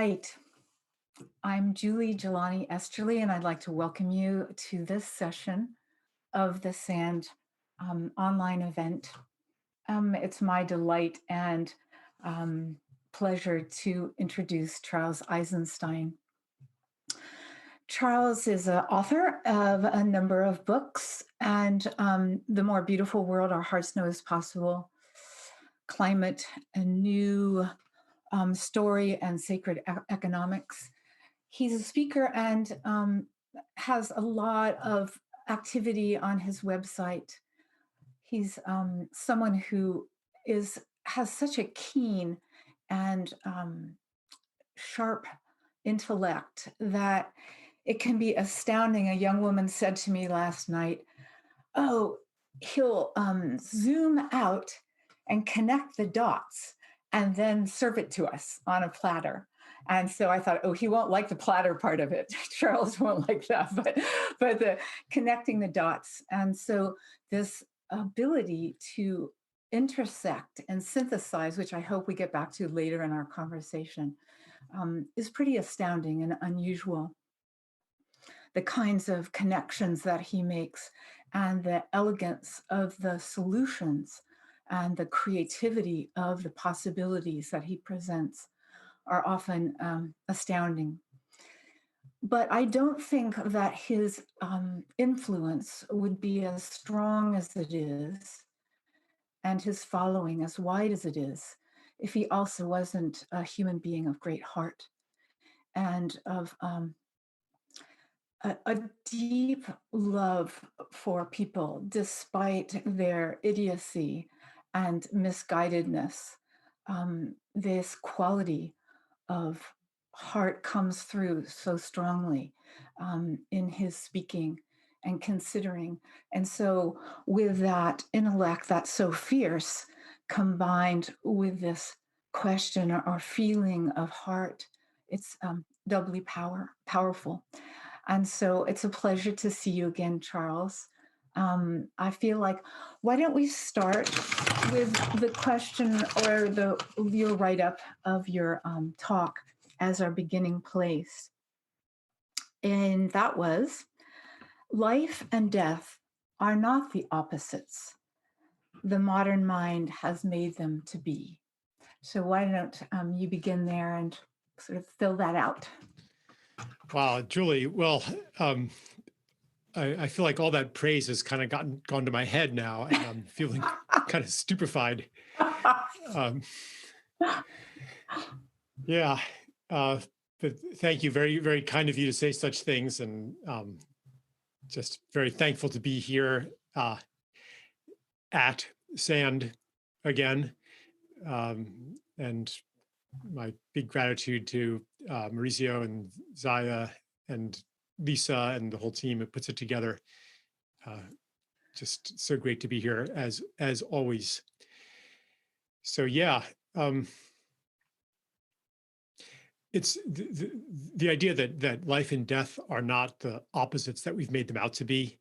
right. I'm Julie Jelani Esterly, and I'd like to welcome you to this session of the SAND online event. It's my delight and pleasure to introduce Charles Eisenstein. Charles is an author of a number of books, and The More Beautiful World Our Hearts Know Is Possible, Climate, a New Story, and Sacred Economics. He's a speaker and has a lot of activity on his website. He's someone who has such a keen and sharp intellect that it can be astounding. A young woman said to me last night, "Oh, he'll zoom out and connect the dots and then serve it to us on a platter." And so I thought, oh, he won't like the platter part of it. Charles won't like that, but the connecting the dots. And so this ability to intersect and synthesize, which I hope we get back to later in our conversation, is pretty astounding and unusual. The kinds of connections that he makes and the elegance of the solutions and the creativity of the possibilities that he presents are often astounding. But I don't think that his influence would be as strong as it is and his following as wide as it is if he also wasn't a human being of great heart and of a deep love for people despite their idiocy and misguidedness. This quality of heart comes through so strongly in his speaking and considering. And so, with that intellect that's so fierce, combined with this question or feeling of heart, it's doubly powerful. And so, it's a pleasure to see you again, Charles. I feel like, why don't we start with the question or your write-up of your talk as our beginning place. And that was, life and death are not the opposites. The modern mind has made them to be. So why don't you begin there and sort of fill that out? Wow, Julie, well, I feel like all that praise has kind of gone to my head now, and I'm feeling kind of stupefied. Yeah, but thank you. Very, very kind of you to say such things, and just very thankful to be here at SAND again. And my big gratitude to Mauricio and Zaya and Lisa and the whole team that puts it together. Just so great to be here as always. So yeah, it's the idea that life and death are not the opposites that we've made them out to be.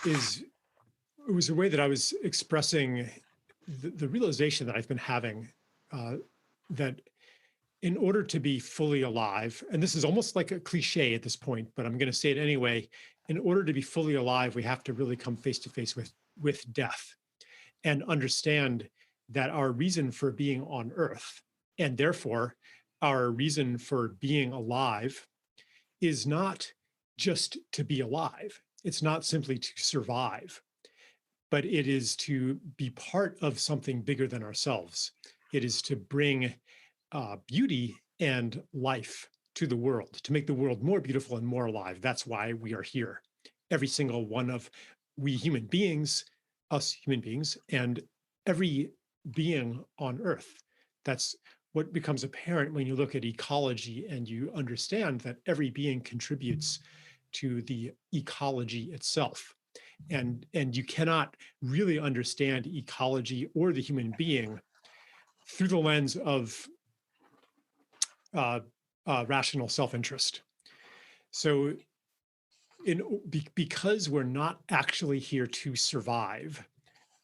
It was a way that I was expressing the realization that I've been having that in order to be fully alive, and this is almost like a cliche at this point, but I'm going to say it anyway, in order to be fully alive, we have to really come face to face with death and understand that our reason for being on Earth, and therefore our reason for being alive, is not just to be alive. It's not simply to survive, but it is to be part of something bigger than ourselves. It is to bring beauty and life to the world, to make the world more beautiful and more alive. That's why we are here. Every single one of we human beings, us human beings, and every being on Earth. That's what becomes apparent when you look at ecology and you understand that every being contributes to the ecology itself. And you cannot really understand ecology or the human being through the lens of rational self-interest. So because we're not actually here to survive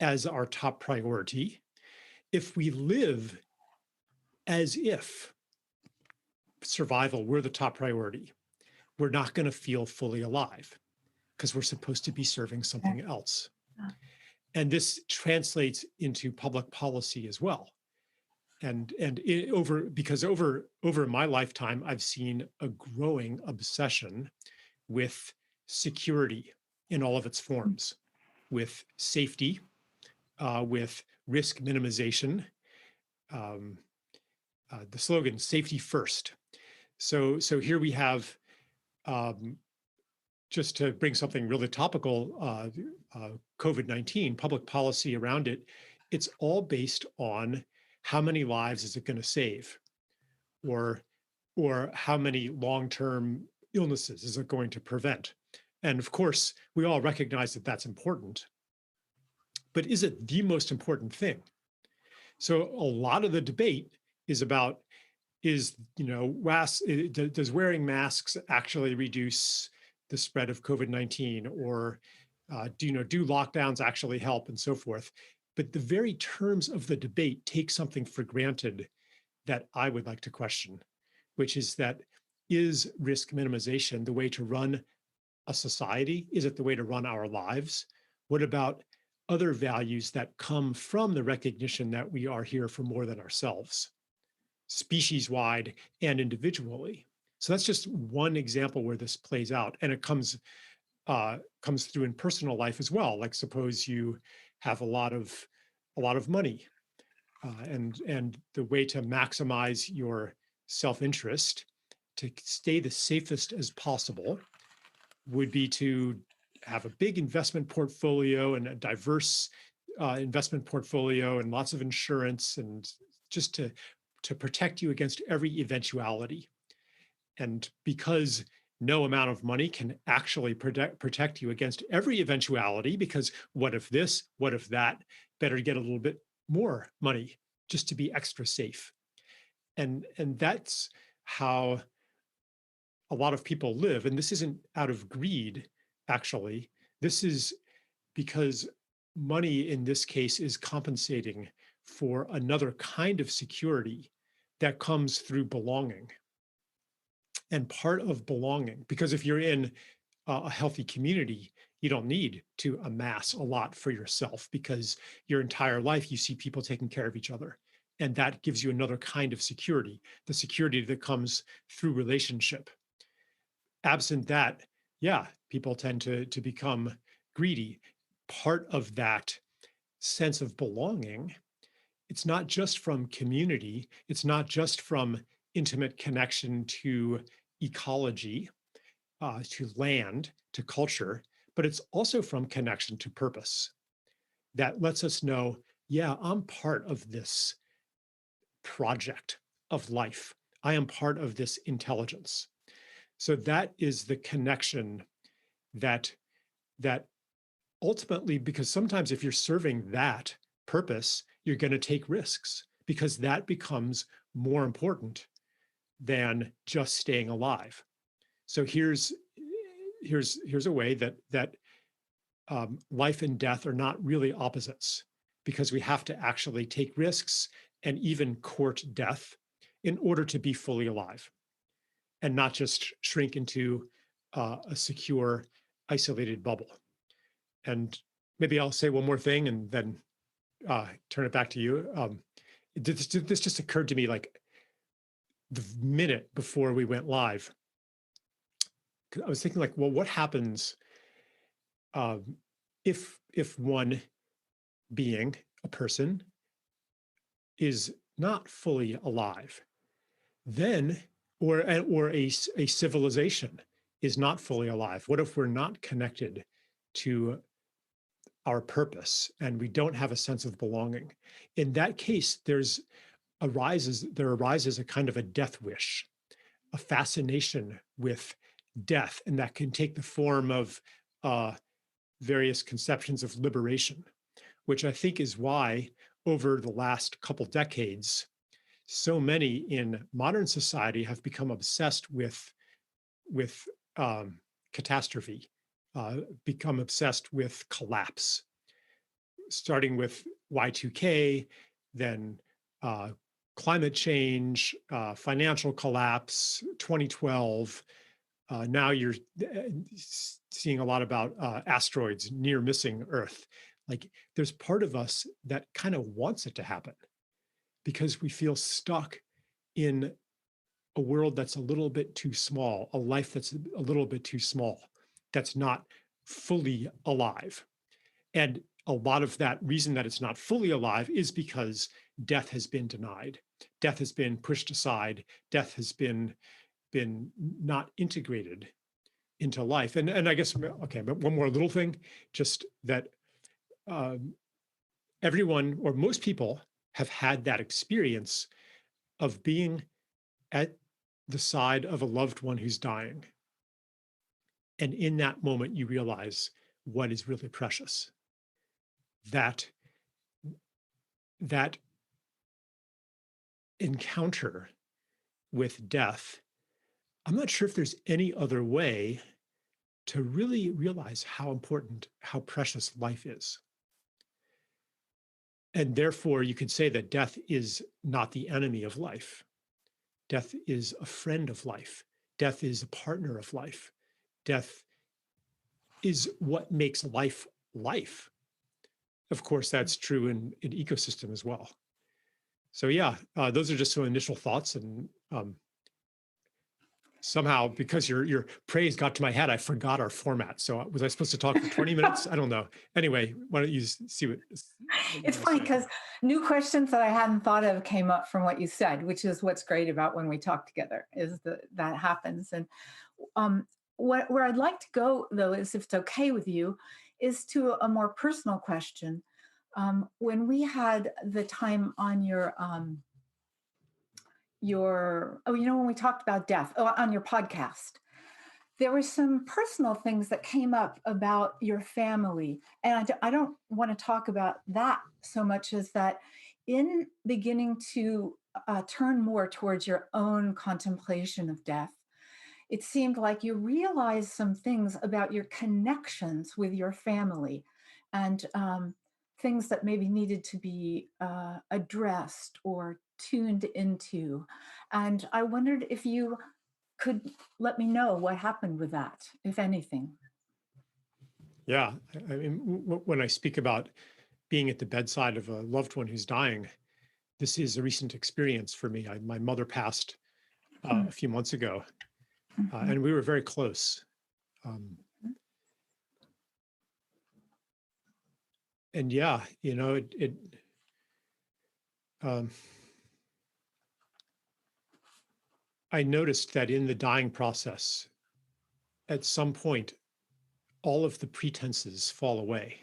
as our top priority, if we live as if survival, we're the top priority. We're not going to feel fully alive because we're supposed to be serving something else. And this translates into public policy as well. Because over my lifetime, I've seen a growing obsession with security in all of its forms, with safety, with risk minimization. The slogan, safety first. So here we have, just to bring something really topical, COVID-19, public policy around it, it's all based on how many lives is it going to save, or how many long-term illnesses is it going to prevent? And of course, we all recognize that that's important, but is it the most important thing? So a lot of the debate is about, does wearing masks actually reduce the spread of COVID-19, or do lockdowns actually help, and so forth? But the very terms of the debate take something for granted that I would like to question, which is that, is risk minimization the way to run a society? Is it the way to run our lives? What about other values that come from the recognition that we are here for more than ourselves, species-wide and individually? So that's just one example where this plays out, and it comes through in personal life as well. Like, suppose you have a lot of money, and the way to maximize your self-interest, to stay the safest as possible, would be to have a big investment portfolio and a diverse investment portfolio and lots of insurance, and just to protect you against every eventuality. And because no amount of money can actually protect you against every eventuality, because what if this, what if that, better get a little bit more money just to be extra safe. And that's how a lot of people live. And this isn't out of greed, actually. This is because money in this case is compensating for another kind of security that comes through belonging. And part of belonging, because if you're in a healthy community, you don't need to amass a lot for yourself, because your entire life you see people taking care of each other. And that gives you another kind of security, the security that comes through relationship. Absent that, yeah, people tend to become greedy. Part of that sense of belonging, it's not just from community, it's not just from intimate connection to ecology, to land, to culture, but it's also from connection to purpose. That lets us know, yeah, I'm part of this project of life. I am part of this intelligence. So that is the connection that ultimately, because sometimes if you're serving that purpose, you're going to take risks, because that becomes more important than just staying alive. So here's a way that life and death are not really opposites, because we have to actually take risks and even court death in order to be fully alive, and not just shrink into a secure, isolated bubble. And maybe I'll say one more thing and then turn it back to you. This just occurred to me like the minute before we went live. I was thinking, like, well, what happens if one being, a person, is not fully alive? Then, or a civilization is not fully alive. What if we're not connected to our purpose and we don't have a sense of belonging? In that case, there arises a kind of a death wish, a fascination with death, and that can take the form of various conceptions of liberation, which I think is why over the last couple decades, so many in modern society have become obsessed with catastrophe, become obsessed with collapse, starting with Y2K, then climate change, financial collapse, 2012. Now you're seeing a lot about asteroids near missing Earth. Like there's part of us that kind of wants it to happen because we feel stuck in a world that's a little bit too small, a life that's a little bit too small, that's not fully alive. And a lot of that reason that it's not fully alive is because death has been denied. Death has been pushed aside. Death has been not integrated into life. And I guess, okay, but one more little thing, just that everyone or most people have had that experience of being at the side of a loved one who's dying. And in that moment, you realize what is really precious. That encounter with death, I'm not sure if there's any other way to really realize how important, how precious life is. And therefore, you could say that death is not the enemy of life. Death is a friend of life. Death is a partner of life. Death is what makes life life. Of course, that's true in an ecosystem as well. So yeah, those are just some initial thoughts. And somehow, because your praise got to my head, I forgot our format. So was I supposed to talk for 20 minutes? I don't know. Anyway, why don't you see what It's funny because new questions that I hadn't thought of came up from what you said, which is what's great about when we talk together, is that happens. And where I'd like to go, though, is if it's okay with you, is to a more personal question. When we had the time on when we talked about death on your podcast, there were some personal things that came up about your family. And I don't want to talk about that so much as that in beginning to turn more towards your own contemplation of death, it seemed like you realized some things about your connections with your family and things that maybe needed to be addressed or tuned into. And I wondered if you could let me know what happened with that, if anything. Yeah, I mean, when I speak about being at the bedside of a loved one who's dying, this is a recent experience for me. My mother passed a few months ago, and we were very close. And yeah, I noticed that in the dying process, at some point, all of the pretenses fall away,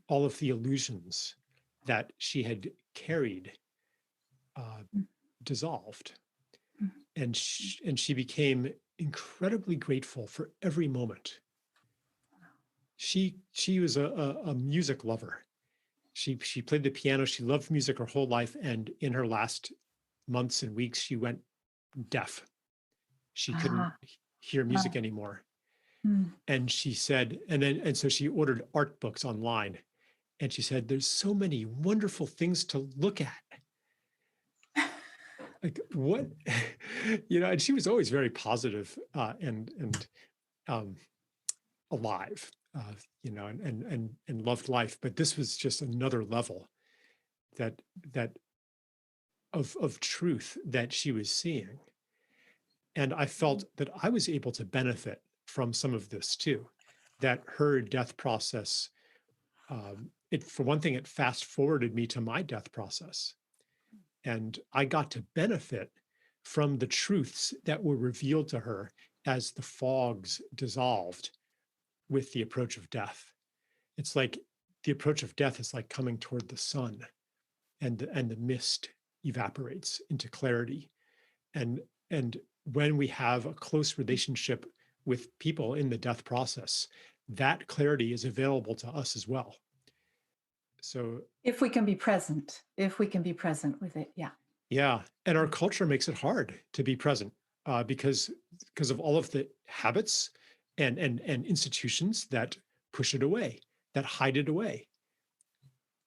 all of the illusions that she had carried dissolved, and she became incredibly grateful for every moment. She was a music lover. She played the piano. She loved music her whole life, and in her last months and weeks, she went deaf. She couldn't hear music anymore. And she said, and so she ordered art books online. And she said, there's so many wonderful things to look at. Like what, and she was always very positive and alive, and loved life. But this was just another level that of truth that she was seeing. And I felt that I was able to benefit from some of this too, that her death process, for one thing, it fast forwarded me to my death process. And I got to benefit from the truths that were revealed to her as the fogs dissolved with the approach of death. It's like the approach of death is like coming toward the sun, and the mist evaporates into clarity. And when we have a close relationship with people in the death process, that clarity is available to us as well. So if we can be present with it, yeah. Yeah, and our culture makes it hard to be present because of all of the habits and institutions that push it away, that hide it away.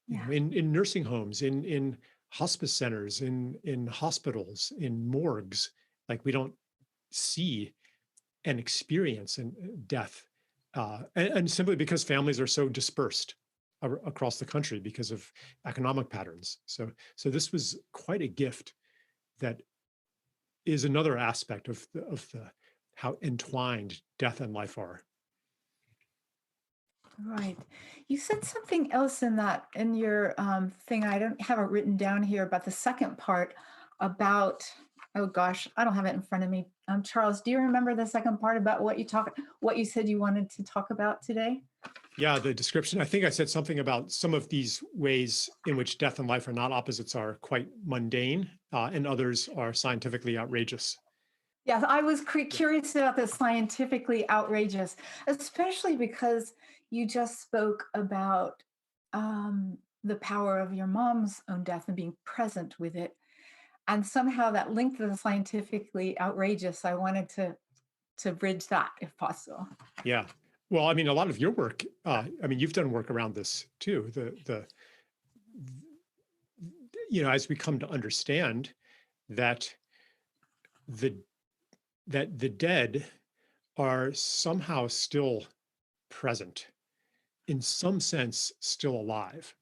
Yeah. In nursing homes, in hospice centers, in hospitals, in morgues. Like we don't see and experience death, and simply because families are so dispersed across the country because of economic patterns. So this was quite a gift that is another aspect of the how entwined death and life are. Right. You said something else in that in your thing. I don't have it written down here, about the second part about. Oh gosh, I don't have it in front of me. Charles, do you remember the second part about what you said you wanted to talk about today? Yeah, the description, I think I said something about some of these ways in which death and life are not opposites are quite mundane, and others are scientifically outrageous. Yeah, I was Yeah. curious about the scientifically outrageous, especially because you just spoke about the power of your mom's own death and being present with it. And somehow that linked to the scientifically outrageous. I wanted to bridge that if possible. Yeah. Well, I mean, a lot of your work, I mean, you've done work around this too. As we come to understand that the the dead are somehow still present, in some sense, still alive.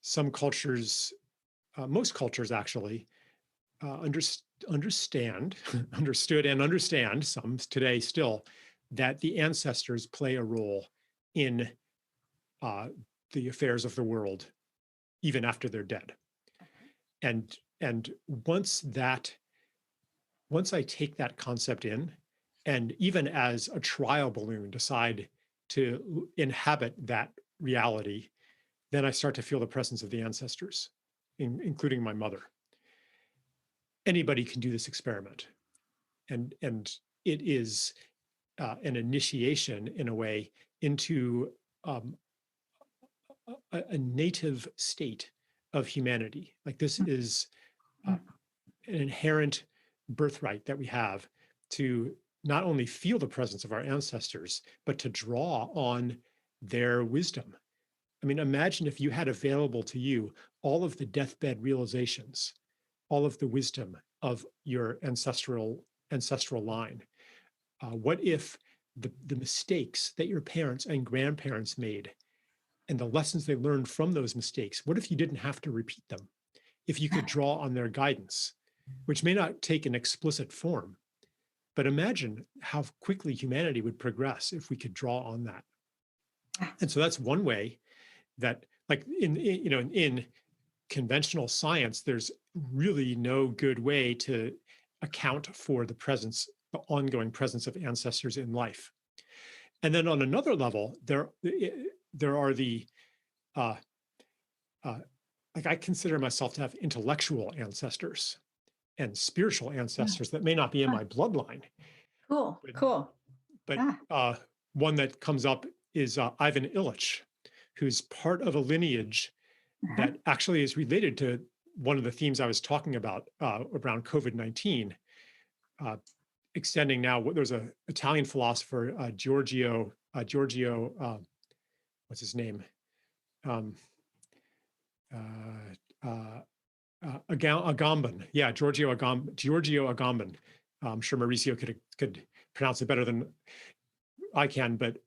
Some cultures, most cultures actually, understand, understood and understand, some today still, that the ancestors play a role in uh, the affairs of the world, even after they're dead. And once I take that concept in, and even as a trial balloon decide to inhabit that reality, then I start to feel the presence of the ancestors, including my mother. Anybody can do this experiment, and it is an initiation in a way into um, a native state of humanity. Like this is uh, an inherent birthright that we have to not only feel the presence of our ancestors, but to draw on their wisdom. I mean, imagine if you had available to you all of the deathbed realizations, all of the wisdom of your ancestral line. What if the mistakes that your parents and grandparents made and the lessons they learned from those mistakes, what if you didn't have to repeat them? If you could draw on their guidance, which may not take an explicit form, but imagine how quickly humanity would progress if we could draw on that. And so that's one way that, like in conventional science, there's really no good way to account for the ongoing presence of ancestors in life. And then on another level, there are the uh, uh, like I consider myself to have intellectual ancestors and spiritual Yeah. ancestors that may not be in Ah, my bloodline, cool, but cool. but Ah, one that comes up is Ivan Illich, who's part of a lineage uh-huh. that actually is related to one of the themes I was talking about around COVID-19, uh, extending now. There's an Italian philosopher, Giorgio, what's his name? Um, uh, uh, Agamben. Yeah, Giorgio Agamben. I'm sure Mauricio could pronounce it better than I can, but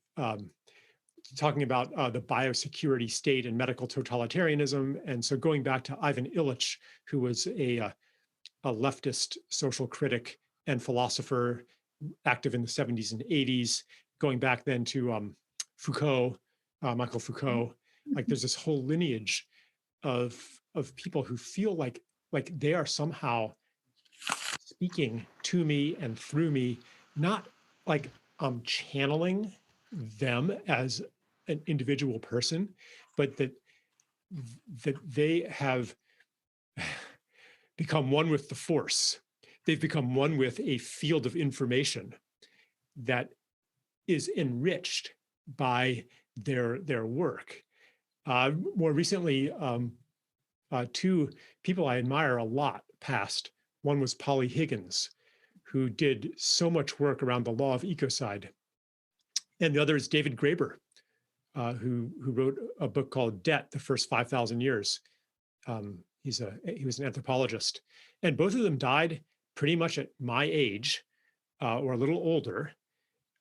talking about the biosecurity state and medical totalitarianism. And so going back to Ivan Illich, who was a leftist social critic and philosopher active in the 70s and 80s, going back then to Foucault, Michael Foucault, like there's this whole lineage of people who feel like they are somehow speaking to me and through me, not like I'm channeling them as an individual person, but that they have become one with the force. They've become one with a field of information that is enriched by their work. More recently, two people I admire a lot passed. One was Pauli Higgins, who did so much work around the law of ecocide. And the other is David Graeber, who wrote a book called Debt, The First 5,000 Years. He was an anthropologist, and both of them died pretty much at my age, or a little older,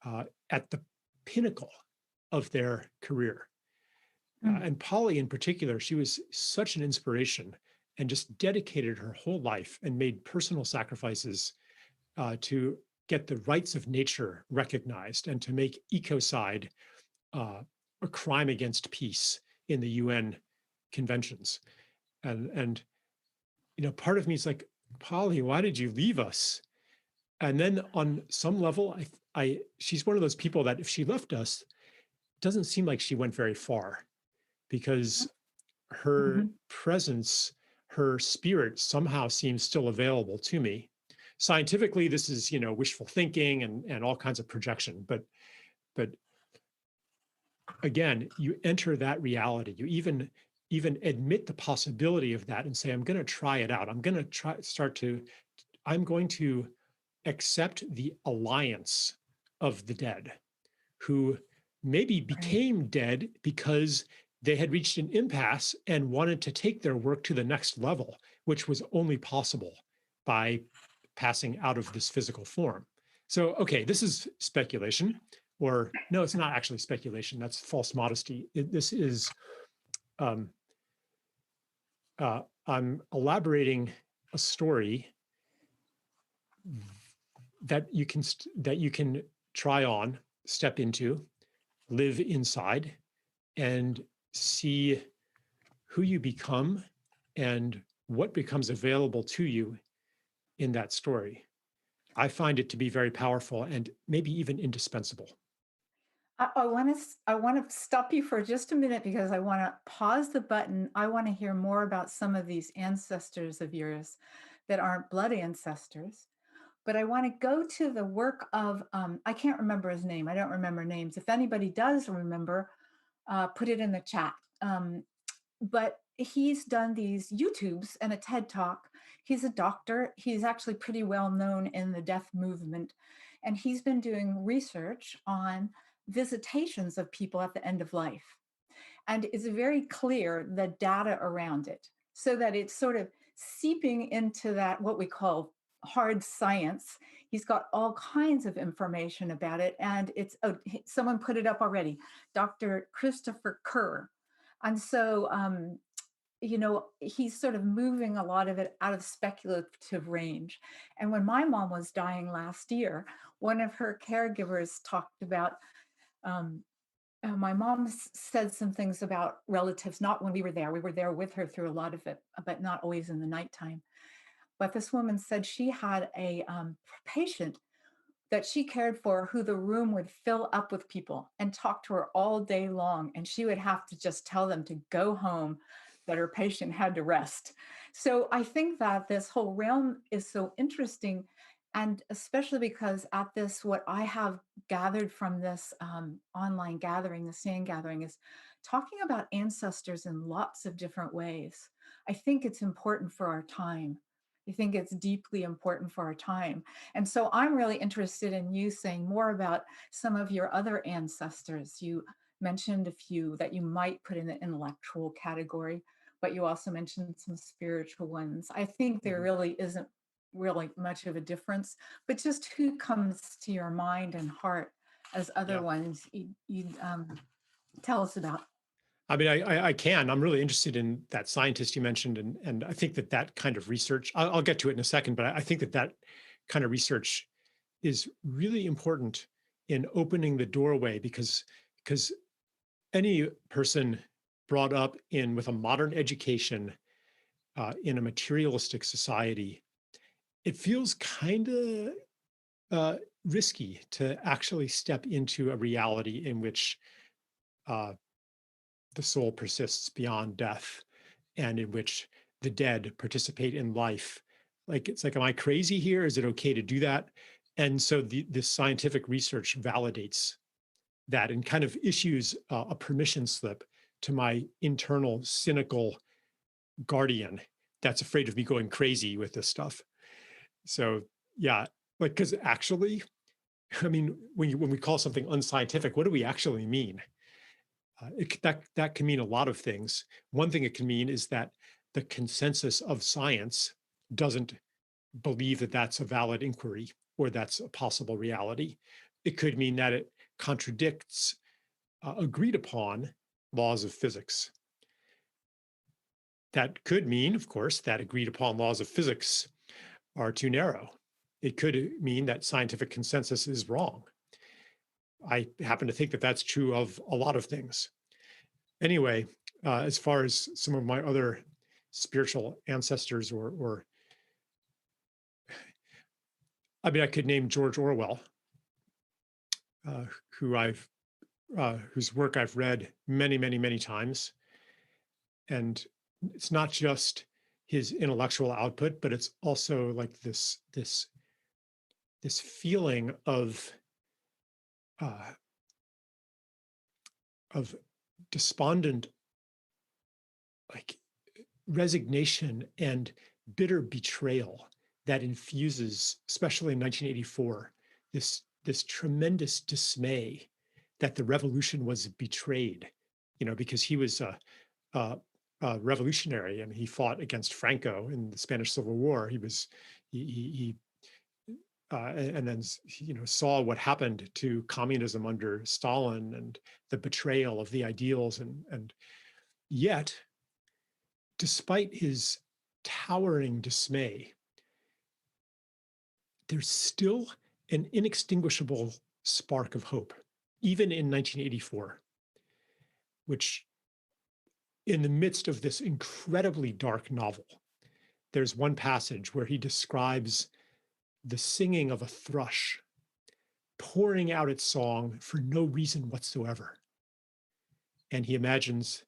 at the pinnacle of their career. Mm. And Pauli, in particular, she was such an inspiration and just dedicated her whole life and made personal sacrifices to get the rights of nature recognized and to make ecocide a crime against peace in the UN conventions. And part of me is like, Pauli, why did you leave us? And then on some level, she's one of those people that if she left us, it doesn't seem like she went very far, because her Mhm. presence, her spirit somehow seems still available to me. Scientifically, this is, wishful thinking and all kinds of projection. But again, you enter that reality. You even admit the possibility of that and say, I'm going to try it out. I'm going to accept the alliance of the dead, who maybe Right. became dead because they had reached an impasse and wanted to take their work to the next level, which was only possible by passing out of this physical form. So, okay, this is speculation, or no, it's not actually speculation. That's false modesty. This is, um, I'm elaborating a story that you can try on, step into, live inside, and see who you become and what becomes available to you in that story. I find it to be very powerful and maybe even indispensable. I want to stop you for just a minute because I want to pause the button. I want to hear more about some of these ancestors of yours that aren't blood ancestors. But I want to go to the work of, I can't remember his name. I don't remember names. If anybody does remember, put it in the chat. But he's done these YouTubes and a TED talk. He's a doctor. He's actually pretty well known in the deaf movement. And he's been doing research on visitations of people at the end of life. And it's very clear the data around it so that it's sort of seeping into that, what we call hard science. He's got all kinds of information about it. And someone put it up already, Dr. Christopher Kerr. And so, he's sort of moving a lot of it out of speculative range. And when my mom was dying last year, one of her caregivers talked about, um, my mom said some things about relatives, not when we were there. We were there with her through a lot of it, but not always in the nighttime. But this woman said she had a patient that she cared for who the room would fill up with people and talk to her all day long. And she would have to just tell them to go home, that her patient had to rest. So I think that this whole realm is so interesting. And especially because at this, what I have gathered from this online gathering, the stand gathering, is talking about ancestors in lots of different ways. I think it's important for our time. I think it's deeply important for our time. And so I'm really interested in you saying more about some of your other ancestors. You mentioned a few that you might put in the intellectual category, but you also mentioned some spiritual ones. I think there Mhm. really isn't really much of a difference, but just who comes to your mind and heart as other Yeah. ones you'd tell us about. I mean, I can. I'm really interested in that scientist you mentioned, and I think that kind of research. I'll get to it in a second, but I think that kind of research is really important in opening the doorway, because any person brought up in with a modern education in a materialistic society, it feels kind of risky to actually step into a reality in which uh, the soul persists beyond death, and in which the dead participate in life. Like, it's like, am I crazy here? Is it okay to do that? And so this scientific research validates that and kind of issues a permission slip to my internal cynical guardian that's afraid of me going crazy with this stuff. So yeah, like, because actually, I mean, when we call something unscientific, what do we actually mean? That can mean a lot of things. One thing it can mean is that the consensus of science doesn't believe that that's a valid inquiry or that's a possible reality. It could mean that it contradicts agreed upon laws of physics. That could mean, of course, that agreed upon laws of physics are too narrow. It could mean that scientific consensus is wrong. I happen to think that that's true of a lot of things. Anyway, as far as some of my other spiritual ancestors, or I mean, I could name George Orwell, uh, who I've whose work I've read many, many, many times, and it's not just his intellectual output, but it's also like this feeling uh, of despondent, like resignation and bitter betrayal that infuses, especially in 1984, this tremendous dismay that the revolution was betrayed, because he was a revolutionary. I mean, he fought against Franco in the Spanish Civil War. He and then saw what happened to communism under Stalin and the betrayal of the ideals, and yet, despite his towering dismay, there's still an inextinguishable spark of hope, even in 1984, which, in the midst of this incredibly dark novel, there's one passage where he describes the singing of a thrush pouring out its song for no reason whatsoever. And he imagines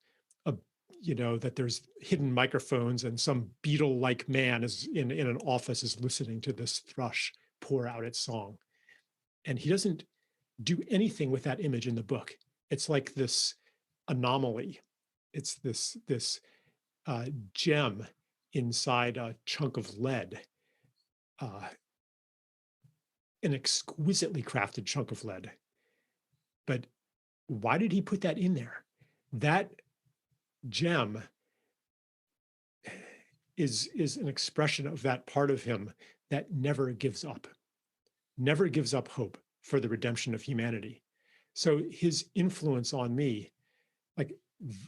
that there's hidden microphones and some beetle-like man is in an office is listening to this thrush pour out its song. And he doesn't do anything with that image in the book. It's like this anomaly. It's this gem inside a chunk of lead, an exquisitely crafted chunk of lead. But why did he put that in there? That gem is an expression of that part of him that never gives up hope for the redemption of humanity. So his influence on me, like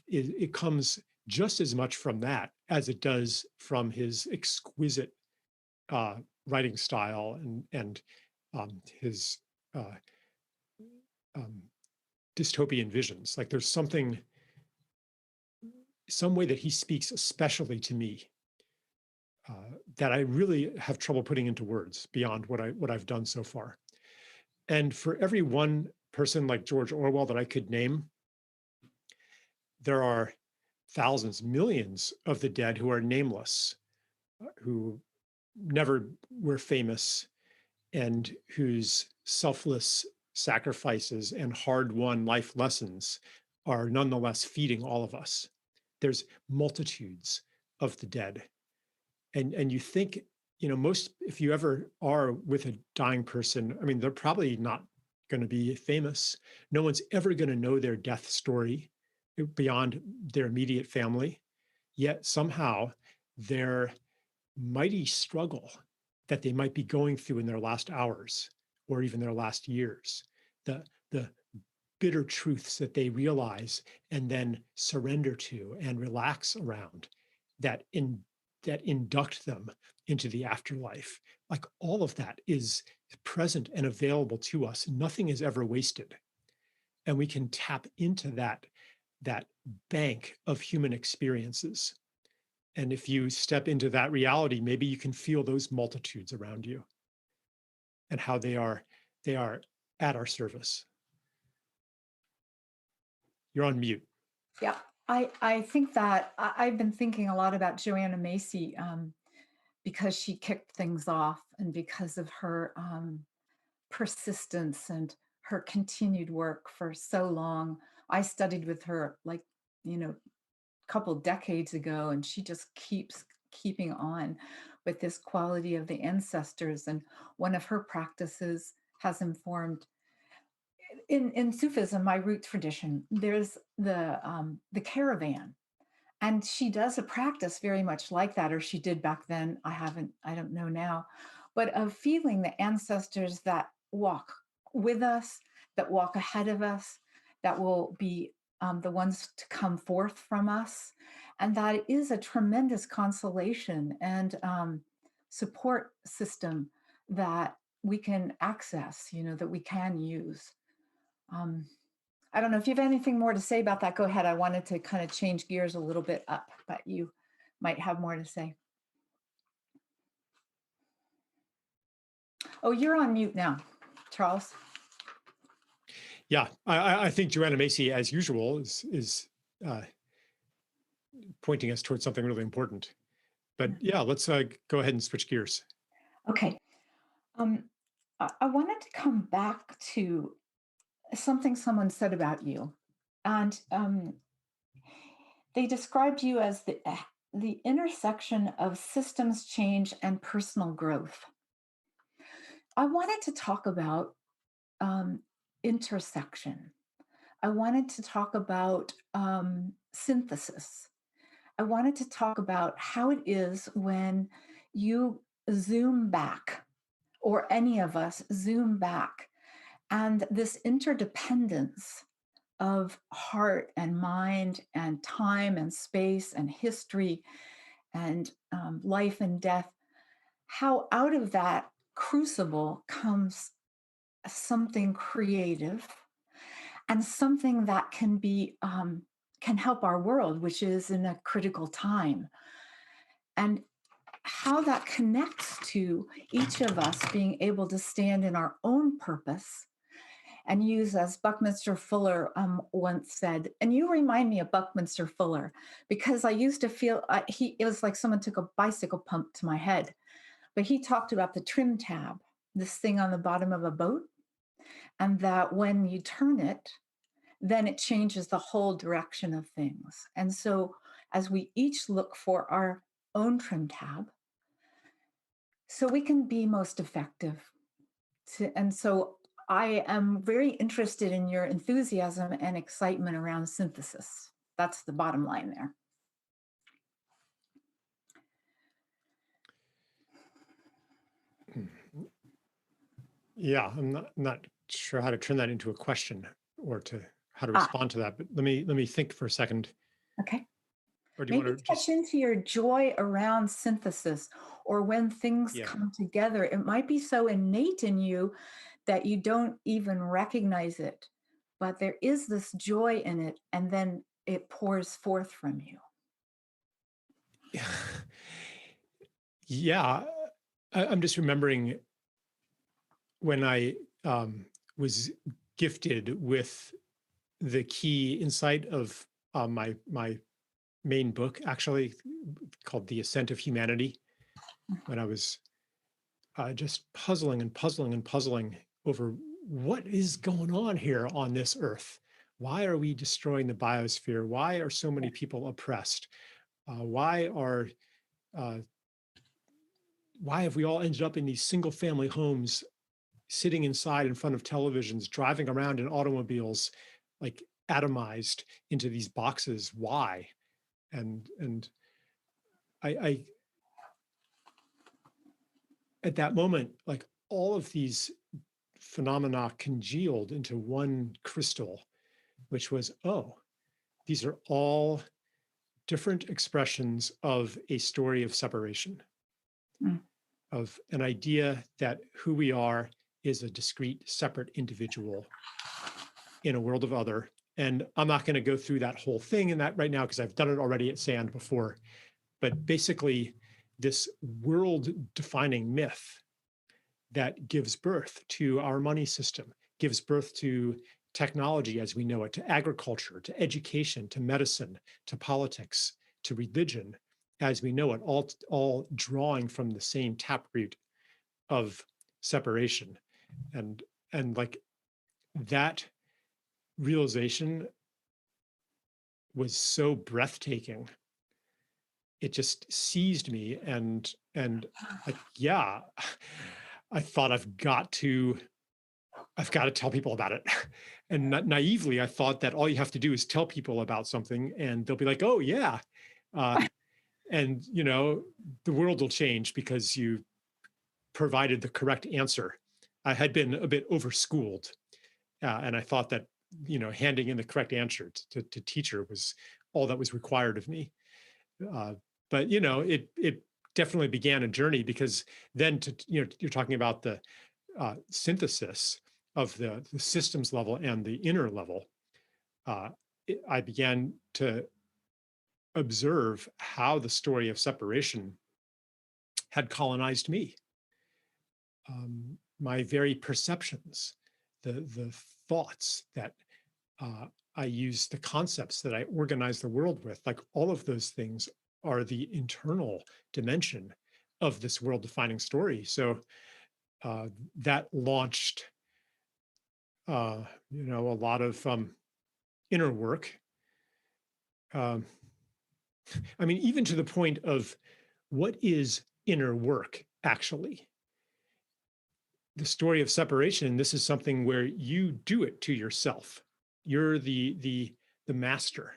it comes just as much from that as it does from his exquisite writing style and his dystopian visions. Like there's some way that he speaks especially to me that I really have trouble putting into words beyond what I've done so far. And for every one person like George Orwell that I could name, there are thousands, millions of the dead who are nameless, who never were famous, and whose selfless sacrifices and hard-won life lessons are nonetheless feeding all of us. There's multitudes of the dead. And you think, most, if you ever are with a dying person, I mean, they're probably not going to be famous. No one's ever going to know their death story beyond their immediate family. Yet somehow their mighty struggle that they might be going through in their last hours or even their last years, the bitter truths that they realize and then surrender to and relax around, that induct them into the afterlife. Like all of that is present and available to us. Nothing is ever wasted. And we can tap into that bank of human experiences. And if you step into that reality, maybe you can feel those multitudes around you and how they are at our service. You're on mute. Yeah, I think that I've been thinking a lot about Joanna Macy because she kicked things off and because of her persistence and her continued work for so long. I studied with her like, a couple decades ago, and she just keeps keeping on with this quality of the ancestors. And one of her practices has informed in Sufism, my root tradition, there's the caravan. And she does a practice very much like that, or she did back then. I don't know now, but of feeling the ancestors that walk with us, that walk ahead of us, that will be the ones to come forth from us. And that is a tremendous consolation and support system that we can access, that we can use. Um, I don't know if you have anything more to say about that. Go ahead. I wanted to kind of change gears a little bit up, but you might have more to say. Oh, you're on mute now, Charles. Yeah, I think Joanna Macy, as usual, is uh, pointing us towards something really important. But yeah, let's go ahead and switch gears. Okay. Um, I wanted to come back to something someone said about you. And they described you as the intersection of systems change and personal growth. I wanted to talk about um, intersection. I wanted to talk about synthesis. I wanted to talk about how it is when you zoom back, or any of us zoom back, and this interdependence of heart and mind and time and space and history and life and death, how out of that crucible comes something creative and something that can help our world, which is in a critical time, and how that connects to each of us being able to stand in our own purpose and use, as Buckminster Fuller once said, and you remind me of Buckminster Fuller, because I used to feel it was like someone took a bicycle pump to my head, but he talked about the trim tab, this thing on the bottom of a boat, and that when you turn it, then it changes the whole direction of things. And so as we each look for our own trim tab, so we can be most effective. And so I am very interested in your enthusiasm and excitement around synthesis. That's the bottom line there. Yeah, I'm not sure how to turn that into a question or to how to Ah, respond to that. But let me think for a second. okay. Or do you want Maybe to touch just into your joy around synthesis, or when things yeah. come together. It might be so innate in you that you don't even recognize it, but there is this joy in it, and then it pours forth from you. Yeah, I'm just remembering when I was gifted with the key insight of my main book, actually called The Ascent of Humanity, when I was just puzzling and puzzling and puzzling over what is going on here on this earth. Why are we destroying the biosphere? Why are so many people oppressed? Why are uh, why have we all ended up in these single family homes, sitting inside in front of televisions, driving around in automobiles, like atomized into these boxes? Why? And I at that moment, like all of these phenomena congealed into one crystal, which was, oh, these are all different expressions of a story of separation, Mm. of an idea that who we are is a discrete, separate individual in a world of other. And I'm not going to go through that whole thing in that right now because I've done it already at Sand before. But basically, this world defining myth that gives birth to our money system, gives birth to technology as we know it, to agriculture, to education, to medicine, to politics, to religion as we know it, all drawing from the same taproot of separation. And like that realization was so breathtaking. It just seized me and like, yeah, I thought I've got to tell people about it. And naively, I thought that all you have to do is tell people about something and they'll be like, oh, yeah. Uh, and, the world will change because you provided the correct answer. I had been a bit overschooled, and I thought that, handing in the correct answer to teacher was all that was required of me. Uh, but, it definitely began a journey because then you're talking about the synthesis of the systems level and the inner level. uh, I began to observe how the story of separation had colonized me. My very perceptions, the thoughts that uh, I use, the concepts that I organize the world with, like all of those things are the internal dimension of this world defining story. So that launched, a lot of inner work. Um, I mean, even to the point of what is inner work actually? The story of separation, this is something where you do it to yourself. You're the master,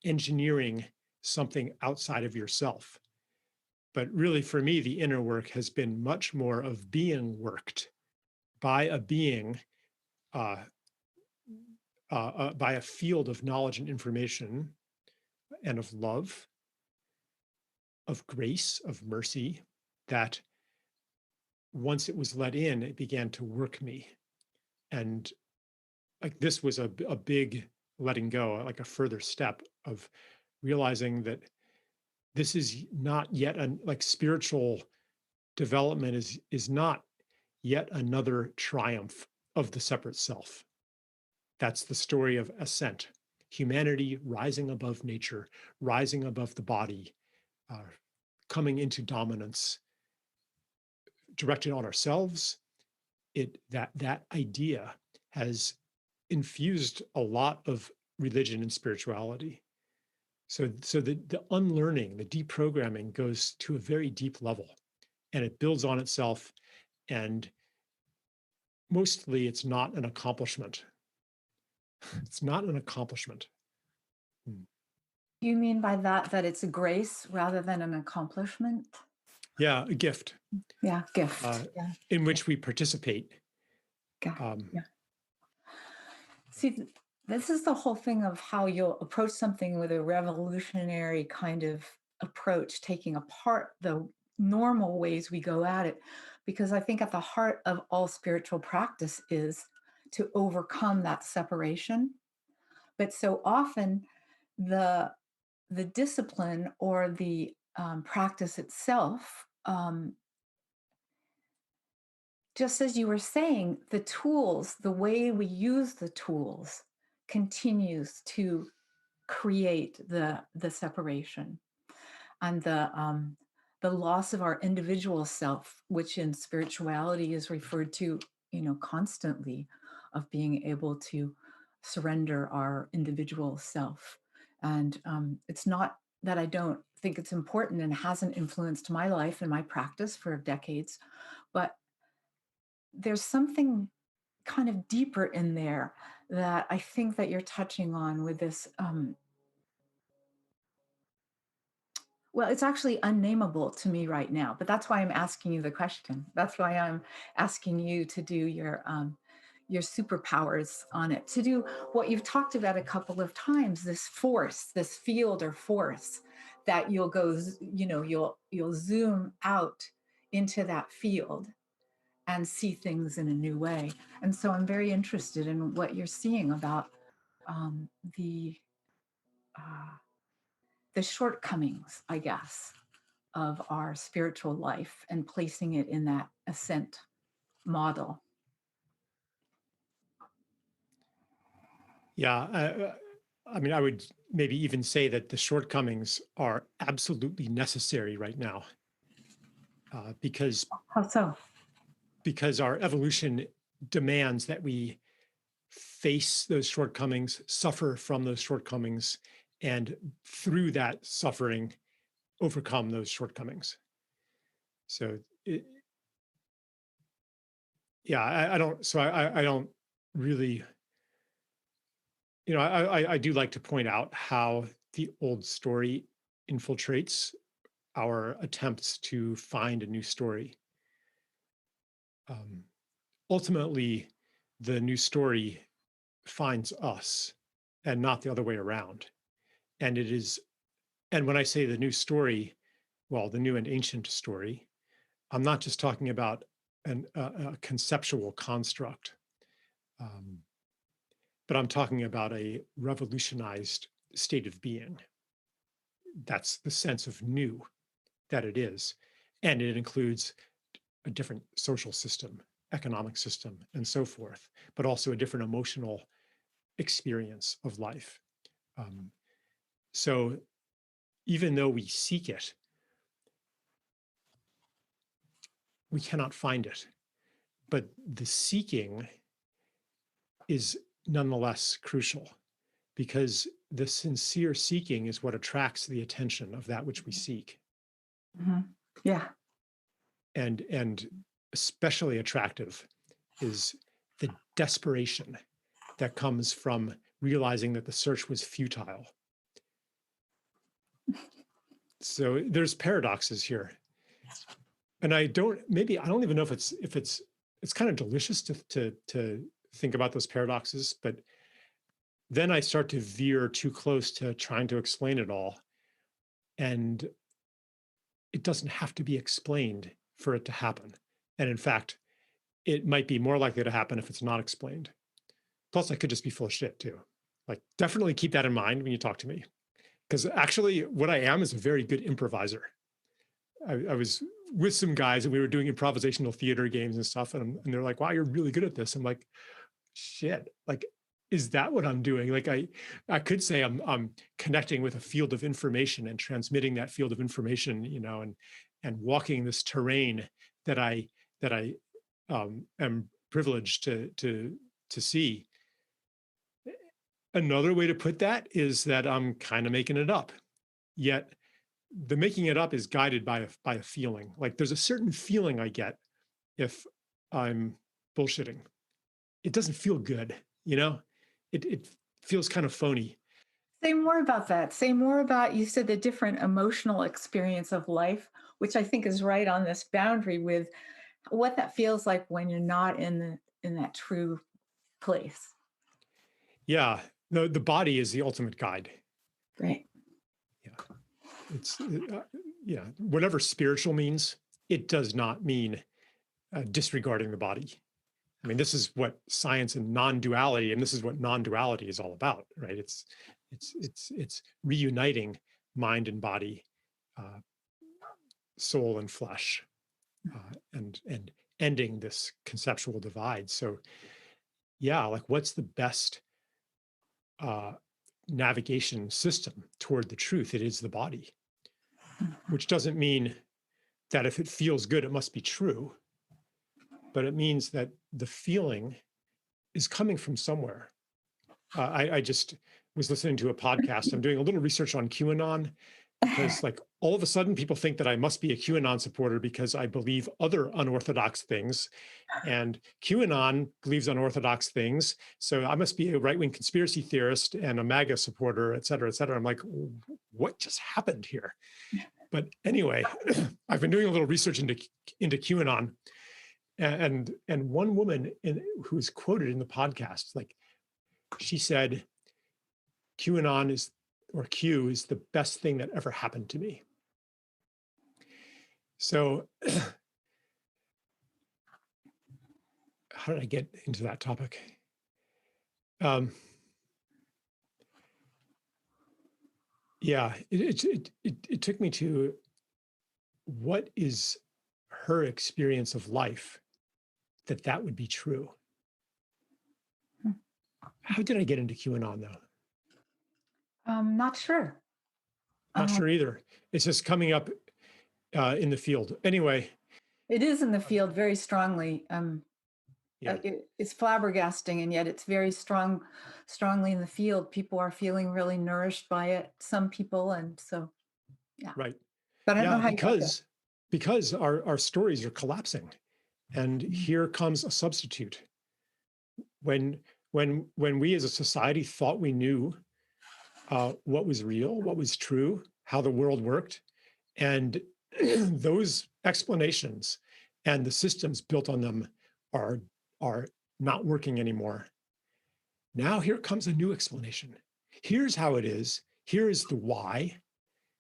engineering something outside of yourself. But really, for me, the inner work has been much more of being worked by a being, uh, by a field of knowledge and information and of love, of grace, of mercy, that once it was let in, it began to work me. And like this was a big letting go, like a further step of realizing that this is not yet like spiritual development is not yet another triumph of the separate self. That's the story of ascent, humanity rising above nature, rising above the body, uh, coming into dominance, directed on ourselves. That idea has infused a lot of religion and spirituality. So the unlearning, the deprogramming goes to a very deep level, and it builds on itself. And mostly, it's not an accomplishment. It's not an accomplishment. Hmm. You mean by that it's a grace rather than an accomplishment? Yeah, a gift Yeah, uh, gift. Yeah, in gift. which we participate. Yeah, Um, yeah. See, this is the whole thing of how you'll approach something with a revolutionary kind of approach, taking apart the normal ways we go at it. Because I think at the heart of all spiritual practice is to overcome that separation. But so often the discipline or the practice itself, just as you were saying, the tools, the way we use the tools continues to create the separation and the loss of our individual self, which in spirituality is referred to, constantly, of being able to surrender our individual self. And it's not that I don't think it's important and hasn't influenced my life and my practice for decades, but there's something kind of deeper in there that I think that you're touching on with this. Well, it's actually unnameable to me right now, but that's why I'm asking you the question. That's why I'm asking you to do your superpowers on it, to do what you've talked about a couple of times, this force, this field or force that you'll go, you'll zoom out into that field and see things in a new way. And so I'm very interested in what you're seeing about um, the uh, the shortcomings, I guess, of our spiritual life and placing it in that ascent model. yeah, I mean, I would maybe even say that the shortcomings are absolutely necessary right now, because How so? our evolution demands that we face those shortcomings, suffer from those shortcomings, and through that suffering, overcome those shortcomings. So, yeah, I don't. So I don't really. I do like to point out how the old story infiltrates our attempts to find a new story. Ultimately, the new story finds us and not the other way around. And it is, and when I say the new story, well, the new and ancient story, I'm not just talking about a conceptual construct, but I'm talking about a revolutionized state of being. That's the sense of new that it is. And it includes a different social system, economic system, and so forth, but also a different emotional experience of life. So even though we seek it, we cannot find it. But the seeking is nonetheless crucial, because the sincere seeking is what attracts the attention of that which we seek. Mm-hmm. Yeah. And especially attractive is the desperation that comes from realizing that the search was futile. So there's paradoxes here. And I don't even know if it's kind of delicious to think about those paradoxes, but then I start to veer too close to trying to explain it all. And it doesn't have to be explained for it to happen. And in fact, it might be more likely to happen if it's not explained. Plus, I could just be full of shit too. Like, definitely keep that in mind when you talk to me. Because actually, what I am is a very good improviser. I was with some guys and we were doing improvisational theater games and stuff. And they're like, wow, you're really good at this. I'm like, shit, like, is that what I'm doing? Like, I could say I'm connecting with a field of information and transmitting that field of information, and walking this terrain that I am privileged to see. Another way to put that is that I'm kind of making it up, yet the making it up is guided by a feeling. Like, there's a certain feeling I get if I'm bullshitting. It doesn't feel good, it feels kind of phony. Say more about that. Say more about, you said, the different emotional experience of life, which I think is right on this boundary with what that feels like when you're not in that true place. Yeah, the body is the ultimate guide. Right. Yeah, it's whatever spiritual means, it does not mean disregarding the body. I mean, this is what science and non-duality, and this is what non-duality is all about, right? It's reuniting mind and body, soul and flesh, and ending this conceptual divide. So, yeah, like, what's the best navigation system toward the truth? It is the body, which doesn't mean that if it feels good, it must be true, but it means that the feeling is coming from somewhere. I just was listening to a podcast. I'm doing a little research on QAnon because, like, all of a sudden people think that I must be a QAnon supporter because I believe other unorthodox things, and QAnon believes unorthodox things. So I must be a right-wing conspiracy theorist and a MAGA supporter, et cetera, et cetera. I'm like, what just happened here? But anyway, I've been doing a little research into QAnon, and one woman who's quoted in the podcast, like, she said, QAnon Q is the best thing that ever happened to me. So how did I get into that topic? Yeah, it took me to what is her experience of life that would be true. How did I get into QAnon though? Not sure. Not sure either. It's just coming up in the field. Anyway. It is in the field very strongly. Yeah. It's flabbergasting, and yet it's very strongly in the field. People are feeling really nourished by it. Some people, and so, yeah. Right. But I don't know how because our stories are collapsing, and here comes a substitute. When we as a society thought we knew what was real, what was true, how the world worked. And those explanations and the systems built on them are not working anymore. Now here comes a new explanation. Here's how it is. Here is the why.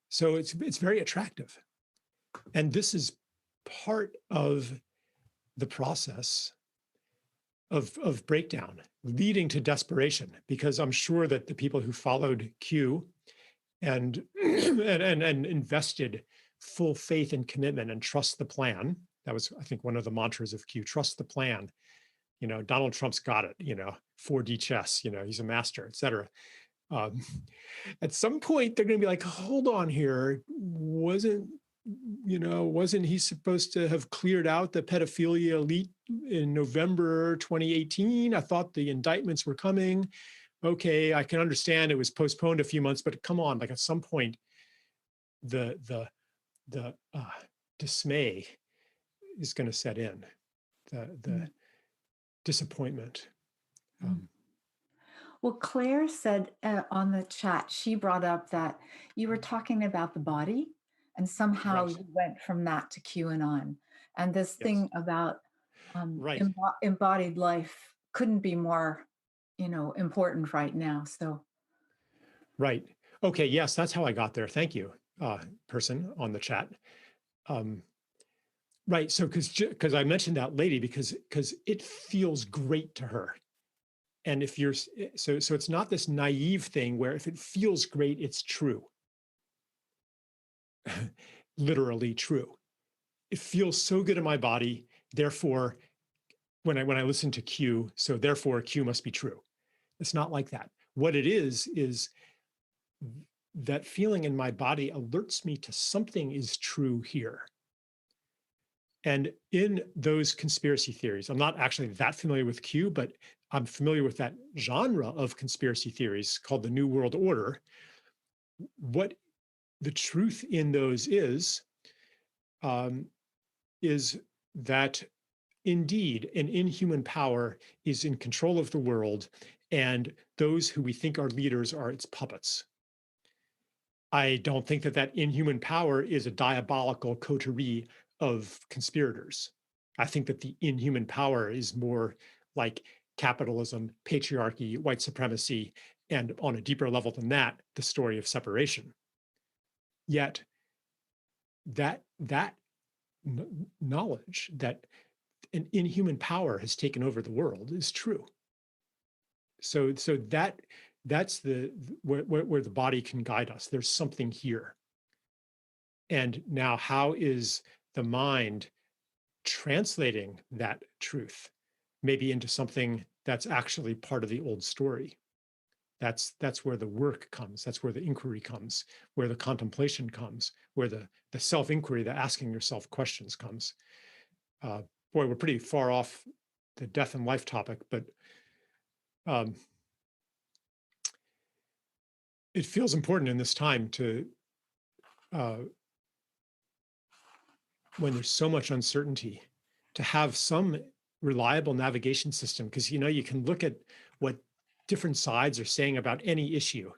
So it's very attractive. And this is part of the process of breakdown, leading to desperation, because I'm sure that the people who followed Q and and invested full faith and commitment and trust the plan. That was, I think, one of the mantras of Q: trust the plan. Donald Trump's got it. 4D chess. He's a master, et cetera. Um, at some point, they're going to be like, hold on here, wasn't he supposed to have cleared out the pedophilia elite in November 2018? I thought the indictments were coming. Okay, I can understand it was postponed a few months, but come on, like at some point, the dismay is going to set in, the disappointment. Well, Claire said on the chat, she brought up that you were talking about the body, and somehow Right. you went from that to QAnon. And this Yes. thing about Right. embodied life couldn't be more, important right now. So, Right. Okay. Yes, that's how I got there. Thank you, person on the chat. Right. So because I mentioned that lady because it feels great to her. And if you're so it's not this naive thing where if it feels great, it's true. Literally true. It feels so good in my body. Therefore, when I listen to Q, so therefore Q must be true. It's not like that. What it is that feeling in my body alerts me to something is true here. And in those conspiracy theories, I'm not actually that familiar with Q, but I'm familiar with that genre of conspiracy theories called the New World Order. What the truth in those is that indeed an inhuman power is in control of the world, and those who we think are leaders are its puppets. I don't think that inhuman power is a diabolical coterie of conspirators. I think that the inhuman power is more like capitalism, patriarchy, white supremacy, and on a deeper level than that, the story of separation. Yet that knowledge that an inhuman power has taken over the world is true. So that's where the body can guide us. There's something here. And now, how is the mind translating that truth maybe into something that's actually part of the old story? That's where the work comes. That's where the inquiry comes, where the contemplation comes, where the self-inquiry, the asking yourself questions comes. Boy, we're pretty far off the death and life topic, but it feels important in this time to, when there's so much uncertainty, to have some reliable navigation system, because you can look at what different sides are saying about any issue,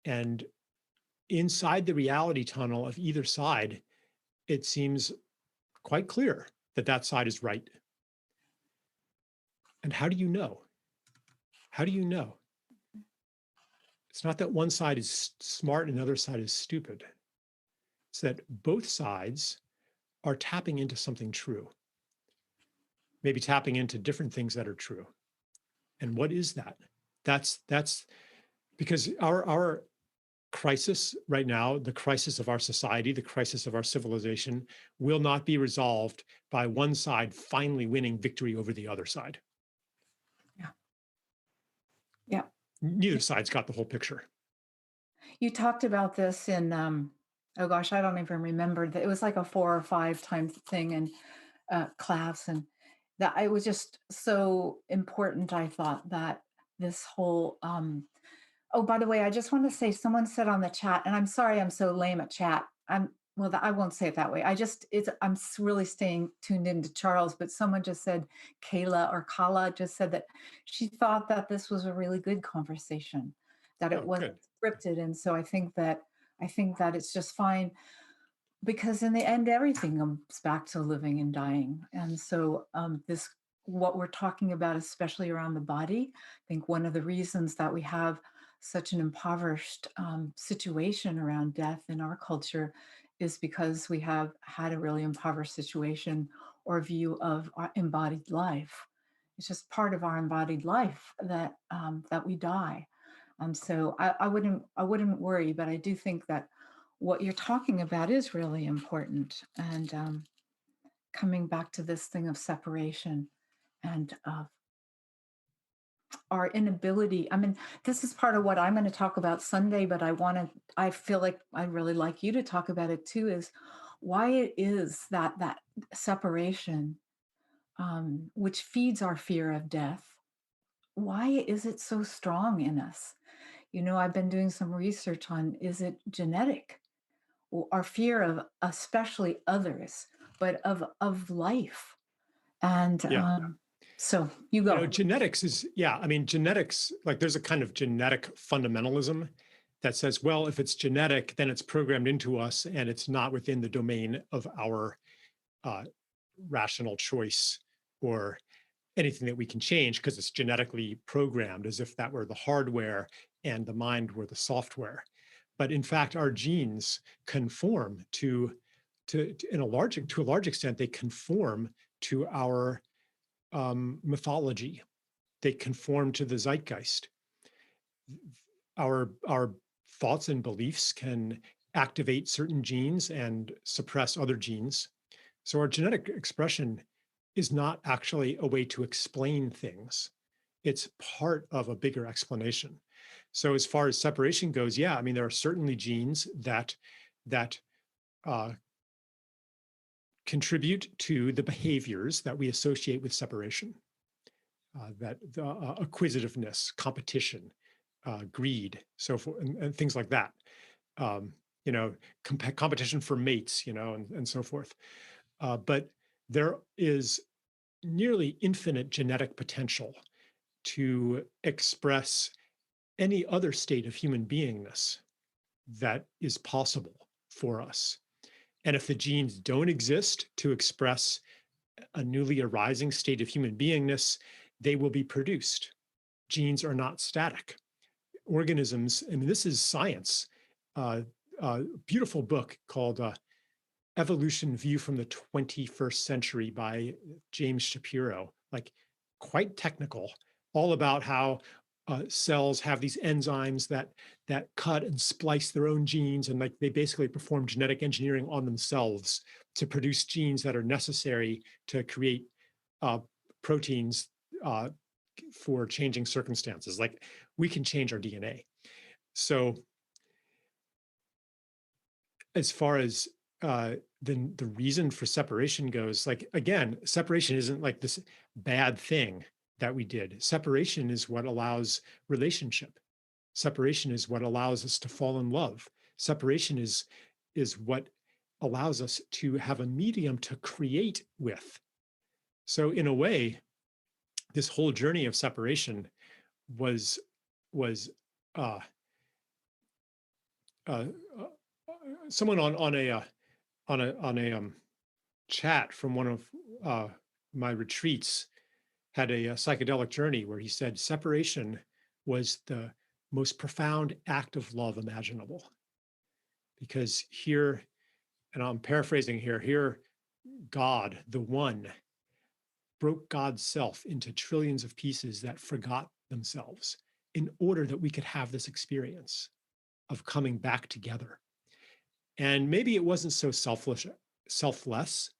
and inside the reality tunnel of either side, it seems quite clear that side is right. And how do you know? How do you know? It's not that one side is smart and the other side is stupid. It's that both sides are tapping into something true, maybe tapping into different things that are true. And what is that? That's because our crisis right now, the crisis of our society, the crisis of our civilization, will not be resolved by one side finally winning victory over the other side. Yeah. Neither side's got the whole picture. You talked about this in, oh gosh, I don't even remember. It was like a 4 or 5 time thing in class. And that it was just so important, I thought, that this whole, oh, by the way, I just want to say someone said on the chat, and I'm sorry I'm so lame at chat. I won't say it that way. I'm really staying tuned into Charles, but someone just said, Kayla or Kala just said that she thought that this was a really good conversation, that it wasn't Good. scripted. And so I think that I think that it's just fine because in the end, everything comes back to living and dying. And so, this, what we're talking about, especially around the body, I think one of the reasons that we have such an impoverished situation around death in our culture is because we have had a really impoverished situation or view of our embodied life. It's just part of our embodied life that that we die. And so I wouldn't worry, but I do think that what you're talking about is really important. And coming back to this thing of separation and our inability. I mean, this is part of what I'm going to talk about Sunday, but I feel like I really like you to talk about it too, is why it is that that separation, which feeds our fear of death, why is it so strong in us? You know, I've been doing some research on, is it genetic? Our fear of especially others, but of life. And Yeah. so you go. Genetics is, yeah, I mean, genetics, like there's a kind of genetic fundamentalism that says, well, if it's genetic, then it's programmed into us and it's not within the domain of our uh, rational choice or anything that we can change because it's genetically programmed, as if that were the hardware and the mind were the software. But in fact, our genes conform to a large extent, they conform to our mythology. They conform to the zeitgeist. Our thoughts and beliefs can activate certain genes and suppress other genes. So our genetic expression is not actually a way to explain things. It's part of a bigger explanation. So as far as separation goes, yeah, I mean, there are certainly genes that uh, contribute to the behaviors that we associate with separation. That acquisitiveness, competition, greed, so forth, and things like that. Um, competition for mates, and so forth. But there is nearly infinite genetic potential to express any other state of human beingness that is possible for us. And if the genes don't exist to express a newly arising state of human beingness, they will be produced. Genes are not static. Organisms, I mean, this is science. Beautiful book called Evolution View from the 21st Century by James Shapiro, like quite technical, all about how cells have these enzymes that cut and splice their own genes, and like they basically perform genetic engineering on themselves to produce genes that are necessary to create uh, proteins for changing circumstances. Like we can change our DNA. So as far as the reason for separation goes, like again, separation isn't like this bad thing that we did. Separation is what allows relationship. Separation is what allows us to fall in love. Separation is what allows us to have a medium to create with. So in a way, this whole journey of separation was was uh, uh, someone on a chat from one of my retreats had a psychedelic journey where he said separation was the most profound act of love imaginable. Because here, and I'm paraphrasing here God, the one, broke God's self into trillions of pieces that forgot themselves in order that we could have this experience of coming back together. And maybe it wasn't so selfless,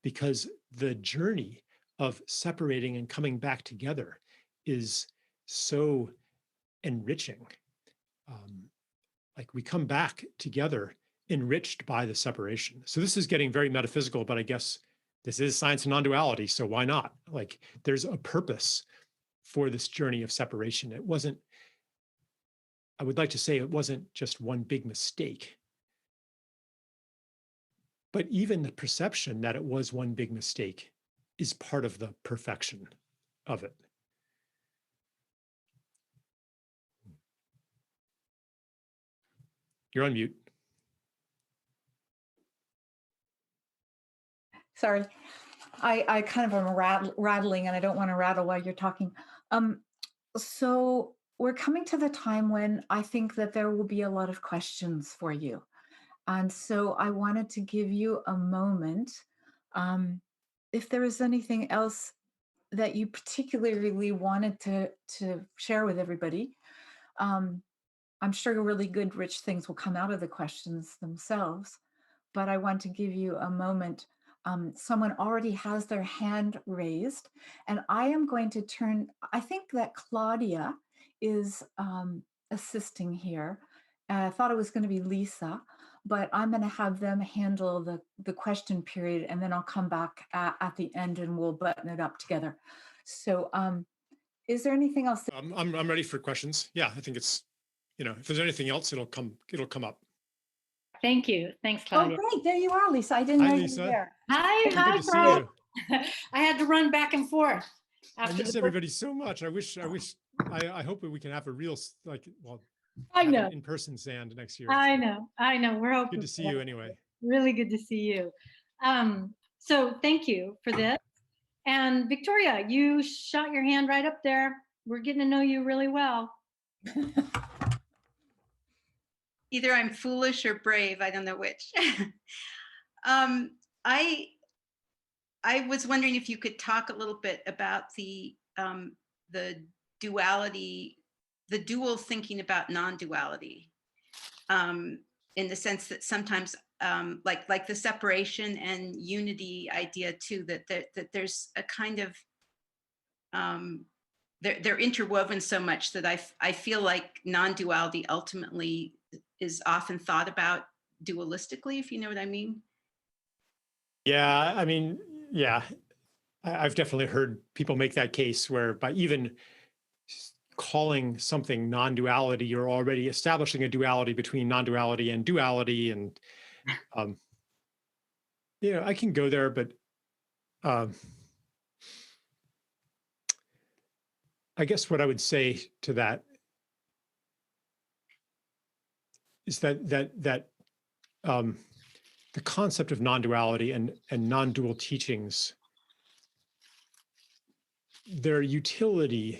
because the journey of separating and coming back together is so enriching. Like we come back together enriched by the separation. So this is getting very metaphysical, but I guess this is science and non-duality, so why not? Like there's a purpose for this journey of separation. It wasn't, I would like to say it wasn't just one big mistake. But even the perception that it was one big mistake is part of the perfection of it. You're on mute. Sorry. I kind of am rattling and I don't want to rattle while you're talking. Um, so we're coming to the time when I think that there will be a lot of questions for you. And so I wanted to give you a moment. Um, if there is anything else that you particularly wanted to share with everybody, um, I'm sure really good, rich things will come out of the questions themselves. But I want to give you a moment. Someone already has their hand raised, and I am going to turn. I think that Claudia is assisting here. I thought it was going to be Lisa, but I'm going to have them handle the question period, and then I'll come back at the end and we'll button it up together. So, is there anything else? I'm ready for questions. Yeah, I think it's, if there's anything else, it'll come up. Thank you. Thanks, Oh, Claudia. great. There you are, Lisa. I didn't Hi, know Lisa. you were there. Hi, Good hi, to see Pauli. you. I had to run back and forth. I miss everybody so much. I hope that we can have a real, I have know. an in-person Sand next year. I know. We're hoping. Good to see you anyway. Really good to see you. So thank you for this. And Victoria, you shot your hand right up there. We're getting to know you really well. Either I'm foolish or brave. I don't know which. I was wondering if you could talk a little bit about the duality, the dual thinking about non-duality, in the sense that sometimes, like the separation and unity idea too, that there's a kind of they're interwoven so much that I feel like non-duality ultimately is often thought about dualistically, if you know what I mean. Yeah, I mean, yeah, I've definitely heard people make that case where by even calling something non-duality, you're already establishing a duality between non-duality and duality. And, I can go there, but I guess what I would say to that is that the concept of non-duality and non-dual teachings, their utility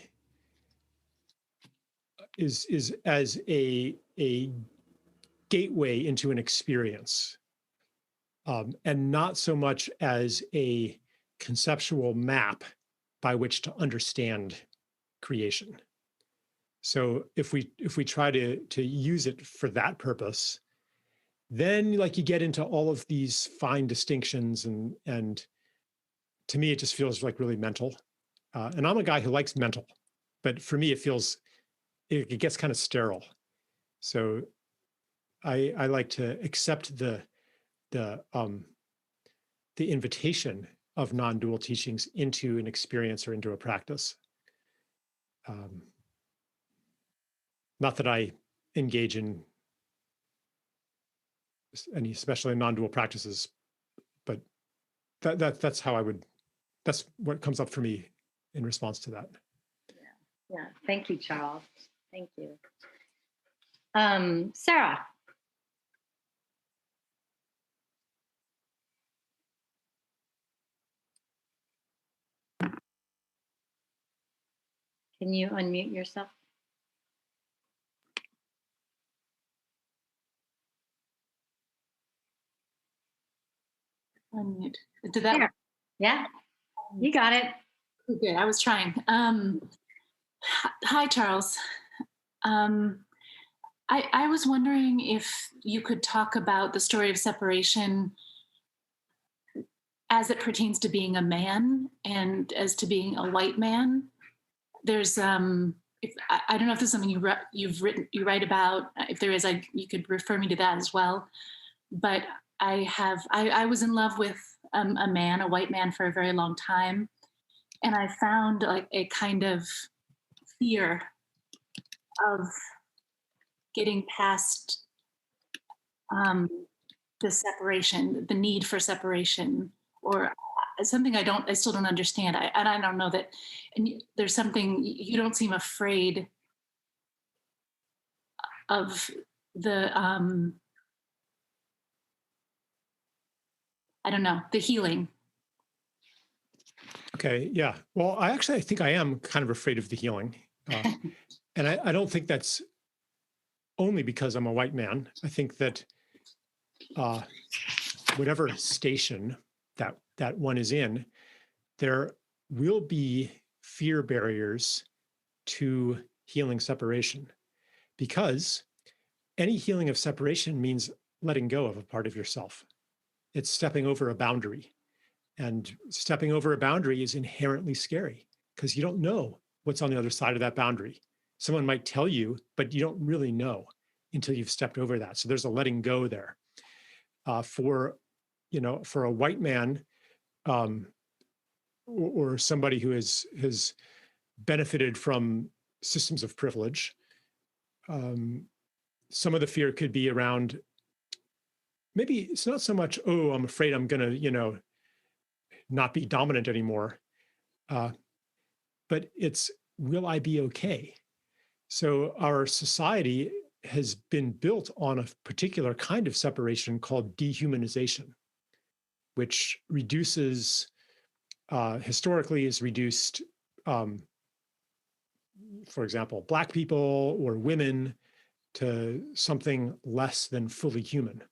is as a gateway into an experience, and not so much as a conceptual map by which to understand creation. So if we try to use it for that purpose, then you get into all of these fine distinctions, and to me it just feels like really mental. And I'm a guy who likes mental, but for me it gets kind of sterile. So I like to accept the invitation of non-dual teachings into an experience or into a practice. Not that I engage in any especially non-dual practices, but that's what comes up for me in response to that. Yeah. Thank you, Charles. Thank you. Sarah. Can you unmute yourself? Unmute. Did that? Yeah, you got it. Good. I was trying. Hi, Charles. I was wondering if you could talk about the story of separation as it pertains to being a man and as to being a white man. There's I don't know if this is something you write about. If there is, you could refer me to that as well. But I was in love with a man, a white man, for a very long time, and I found like a kind of fear of getting past the separation, the need for separation, or something I still don't understand. I don't know that, and there's something, you don't seem afraid of the, I don't know, the healing Okay, yeah. Well, I think I am kind of afraid of the healing. And I don't think that's only because I'm a white man. I think that whatever station that one is in, there will be fear barriers to healing separation, because any healing of separation means letting go of a part of yourself. It's stepping over a boundary. And stepping over a boundary is inherently scary because you don't know what's on the other side of that boundary. Someone might tell you, but you don't really know until you've stepped over that. So there's a letting go there. For a white man, or somebody who has benefited from systems of privilege, some of the fear could be around, maybe it's not so much, oh, I'm afraid I'm going to, not be dominant anymore. But it's, will I be okay? So our society has been built on a particular kind of separation called dehumanization, which reduces, historically has reduced, for example, Black people or women to something less than fully human.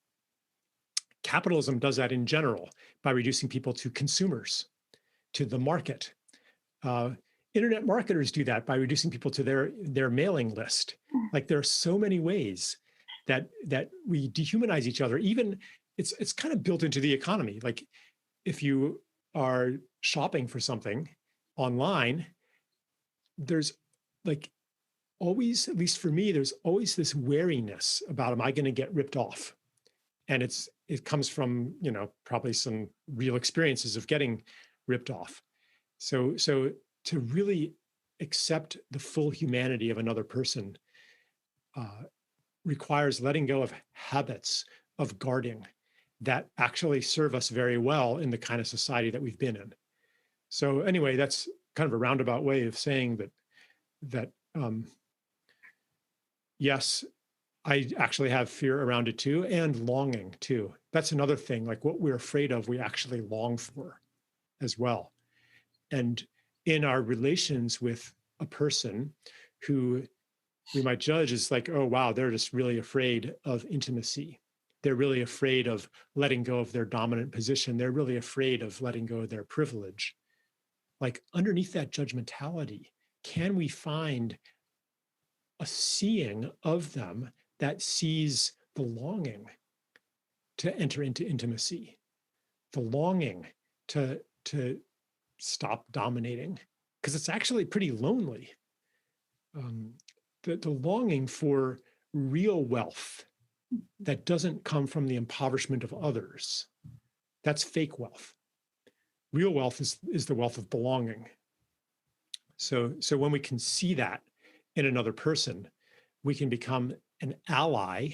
Capitalism does that in general by reducing people to consumers, to the market. Internet marketers do that by reducing people to their mailing list. Like, there are so many ways that we dehumanize each other. Even it's kind of built into the economy. Like, if you are shopping for something online, there's like always, at least for me, there's always this wariness about, am I going to get ripped off? And it comes from, probably some real experiences of getting ripped off. So to really accept the full humanity of another person requires letting go of habits of guarding that actually serve us very well in the kind of society that we've been in. So anyway, that's kind of a roundabout way of saying that yes, I actually have fear around it too, and longing too. That's another thing. Like, what we're afraid of, we actually long for as well. And in our relations with a person who we might judge as like, oh, wow, they're just really afraid of intimacy. They're really afraid of letting go of their dominant position. They're really afraid of letting go of their privilege. Like, underneath that judgmentality, can we find a seeing of them that sees the longing to enter into intimacy, the longing to stop dominating, because it's actually pretty lonely. The longing for real wealth that doesn't come from the impoverishment of others, that's fake wealth. Real wealth is the wealth of belonging. So when we can see that in another person, we can become an ally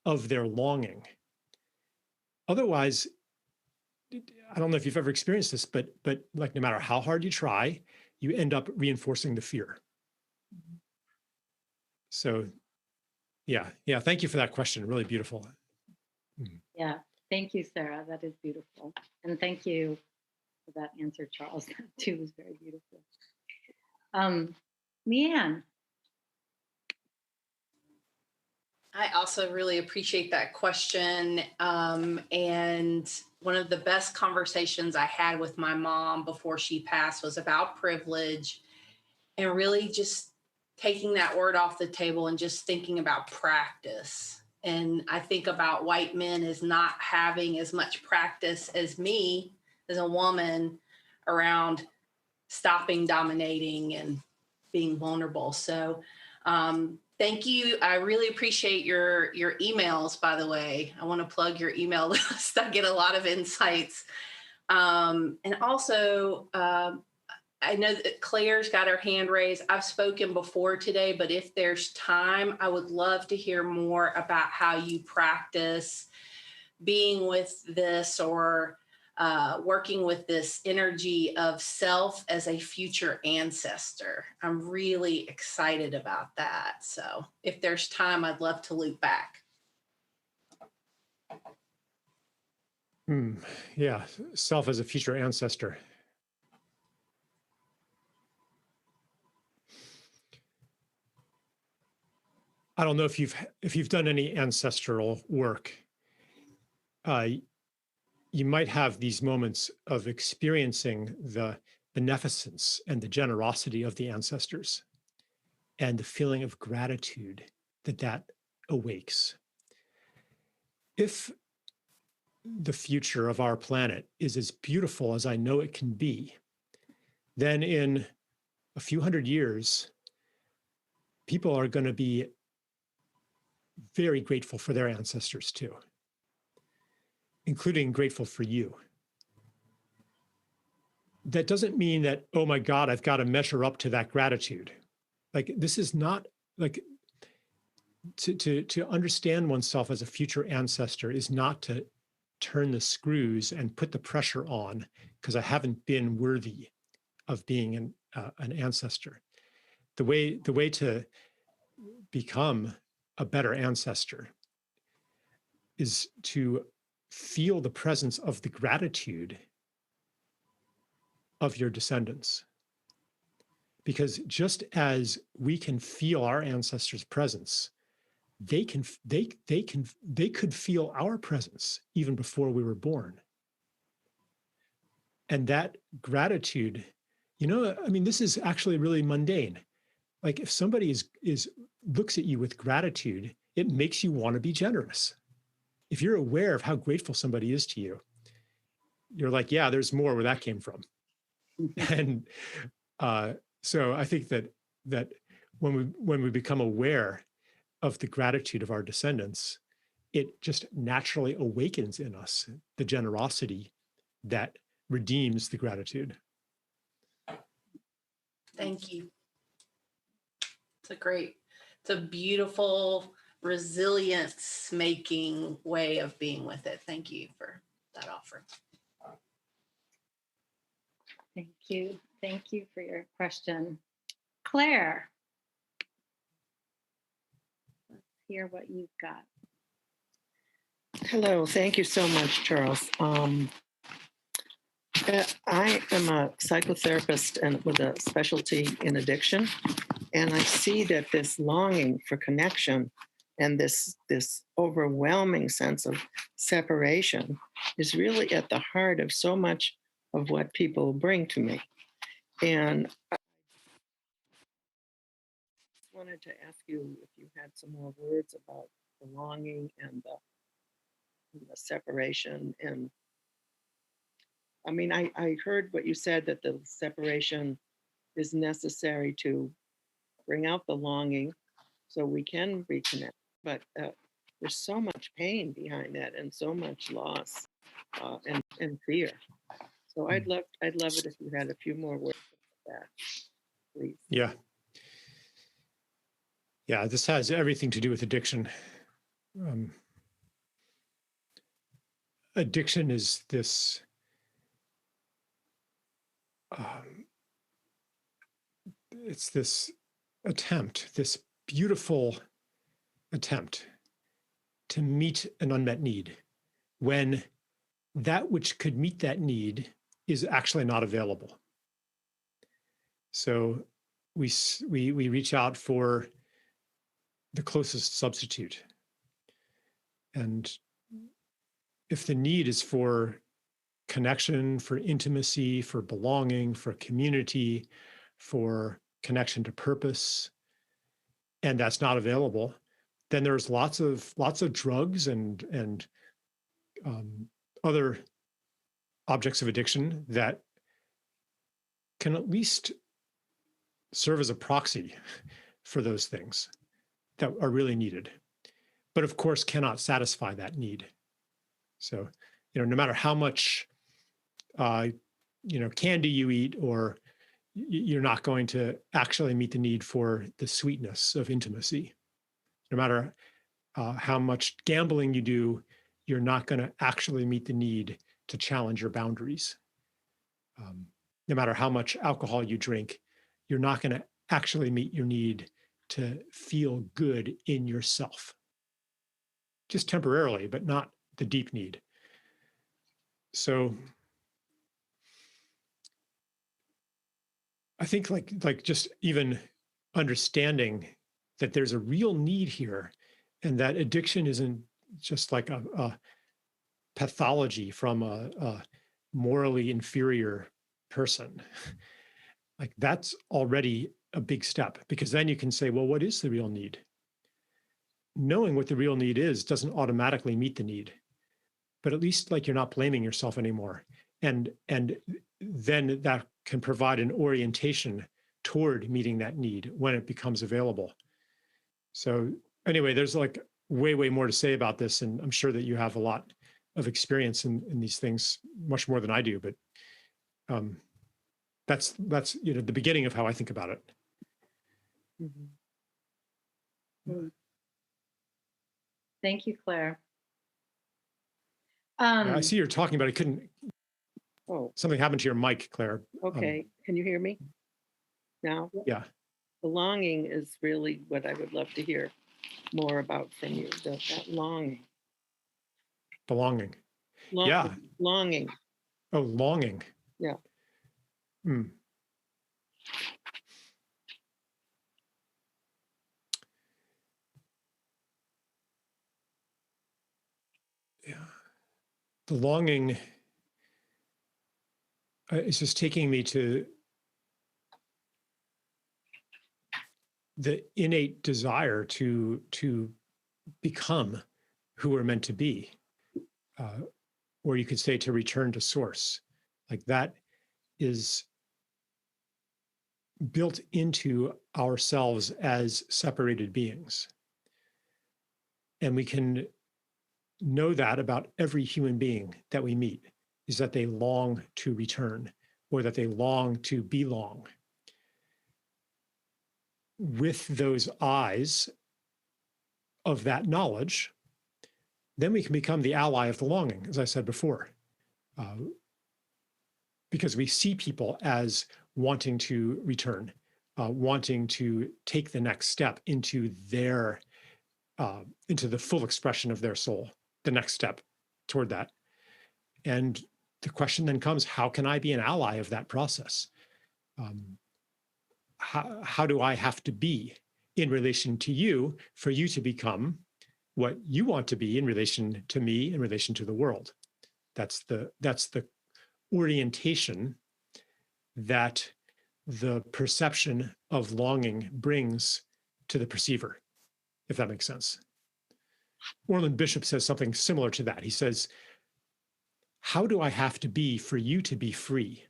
of their longing. Otherwise, I don't know if you've ever experienced this, but like, no matter how hard you try, you end up reinforcing the fear. So yeah. Thank you for that question. Really beautiful. Yeah, thank you, Sarah. That is beautiful. And thank you for that answer, Charles. That too was very beautiful. Leanne. I also really appreciate that question. And one of the best conversations I had with my mom before she passed was about privilege, and really just taking that word off the table and just thinking about practice. And I think about white men as not having as much practice as me, as a woman, around stopping dominating and being vulnerable. So thank you. I really appreciate your emails, by the way. I want to plug your email list. I get a lot of insights. And also, I know that Claire's got her hand raised. I've spoken before today, but if there's time, I would love to hear more about how you practice being with this, or working with this energy of self as a future ancestor. I'm really excited about that. So if there's time, I'd love to loop back. Yeah, self as a future ancestor. I don't know if you've done any ancestral work. You might have these moments of experiencing the beneficence and the generosity of the ancestors and the feeling of gratitude that awakes. If the future of our planet is as beautiful as I know it can be, then in a few hundred years, people are going to be very grateful for their ancestors too, including grateful for you. That doesn't mean that, oh my God, I've got to measure up to that gratitude. Like, this is not like to understand oneself as a future ancestor is not to turn the screws and put the pressure on because I haven't been worthy of being an ancestor. The way to become a better ancestor is to feel the presence of the gratitude of your descendants. Because just as we can feel our ancestors' presence, they could feel our presence even before we were born. And that gratitude, I mean, this is actually really mundane. Like, if somebody looks at you with gratitude, it makes you want to be generous. If you're aware of how grateful somebody is to you, you're like, yeah, there's more where that came from. And so I think that when we become aware of the gratitude of our descendants, it just naturally awakens in us the generosity that redeems the gratitude. Thank you. It's a beautiful, resilience making way of being with it. Thank you for that offer. Thank you. Thank you for your question. Claire, let's hear what you've got. Hello, thank you so much, Charles. I am a psychotherapist and with a specialty in addiction, and I see that this longing for connection and this overwhelming sense of separation is really at the heart of so much of what people bring to me. And I wanted to ask you if you had some more words about the longing and the separation. And I mean, I heard what you said, that the separation is necessary to bring out the longing so we can reconnect. But there's so much pain behind that and so much loss and fear. So I'd love it if you had a few more words about that, please. Yeah, this has everything to do with addiction. Addiction is this it's this attempt, this beautiful attempt to meet an unmet need when that which could meet that need is actually not available. So we reach out for the closest substitute. And if the need is for connection, for intimacy, for belonging, for community, for connection to purpose, and that's not available, then there's lots of drugs and other objects of addiction that can at least serve as a proxy for those things that are really needed, but of course cannot satisfy that need. So, no matter how much candy you eat, or you're not going to actually meet the need for the sweetness of intimacy. No matter how much gambling you do, you're not going to actually meet the need to challenge your boundaries. No matter how much alcohol you drink, you're not going to actually meet your need to feel good in yourself. Just temporarily, but not the deep need. So I think like just even understanding that there's a real need here, and that addiction isn't just like a pathology from a morally inferior person. Like that's already a big step, because then you can say, well, what is the real need? Knowing what the real need is doesn't automatically meet the need, but at least like you're not blaming yourself anymore. And then that can provide an orientation toward meeting that need when it becomes available. So anyway, there's like way more to say about this. And I'm sure that you have a lot of experience in these things, much more than I do, but that's the beginning of how I think about it. Mm-hmm. Thank you, Claire. I see you're talking, but I couldn't. Oh, something happened to your mic, Claire. okay. Can you hear me now? Yeah. Belonging is really what I would love to hear more about from you. That longing. Belonging. Yeah. Longing. Oh, longing. Yeah. Hmm. Yeah. The longing is just taking me to the innate desire to become who we're meant to be, or you could say to return to source. Like that is built into ourselves as separated beings. And we can know that about every human being that we meet, is that they long to return, or that they long to belong. With those eyes of that knowledge, then we can become the ally of the longing, as I said before, because we see people as wanting to return, wanting to take the next step into their, into the full expression of their soul, the next step toward that. And the question then comes, how can I be an ally of that process? How do I have to be in relation to you for you to become what you want to be in relation to me, in relation to the world? That's the orientation that the perception of longing brings to the perceiver, if that makes sense. Orland Bishop says something similar to that. He says, how do I have to be for you to be free?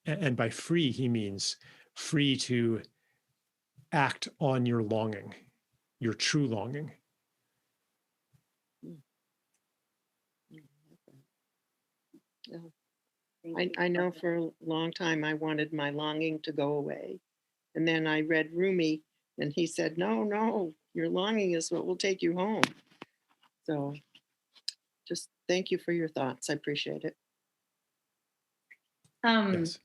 And by free, he means free to act on your longing, your true longing. I know for a long time I wanted my longing to go away. And then I read Rumi, and he said, no, your longing is what will take you home. So just thank you for your thoughts. I appreciate it. Yes.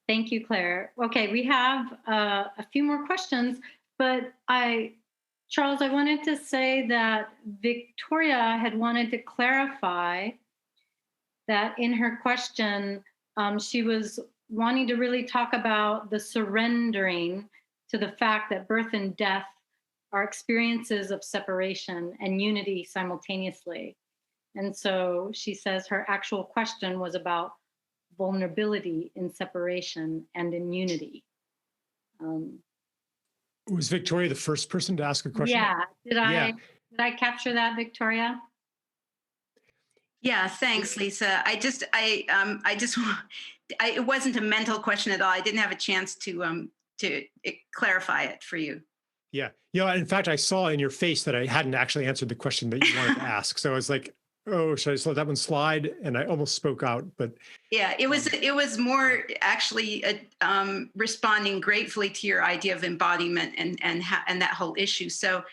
Thank you, Claire. Okay, we have a few more questions, but Charles, I wanted to say that Victoria had wanted to clarify that in her question, she was wanting to really talk about the surrendering to the fact that birth and death are experiences of separation and unity simultaneously. And so she says her actual question was about vulnerability in separation and in unity. Was Victoria the first person to ask a question? Yeah. Did I capture that, Victoria? Yeah, thanks, Lisa. It wasn't a mental question at all. I didn't have a chance to clarify it for you. Yeah. In fact, I saw in your face that I hadn't actually answered the question that you wanted to ask. So I was like, oh, should I just let that one slide? And I almost spoke out, but. Yeah, it was more actually responding gratefully to your idea of embodiment and that whole issue. So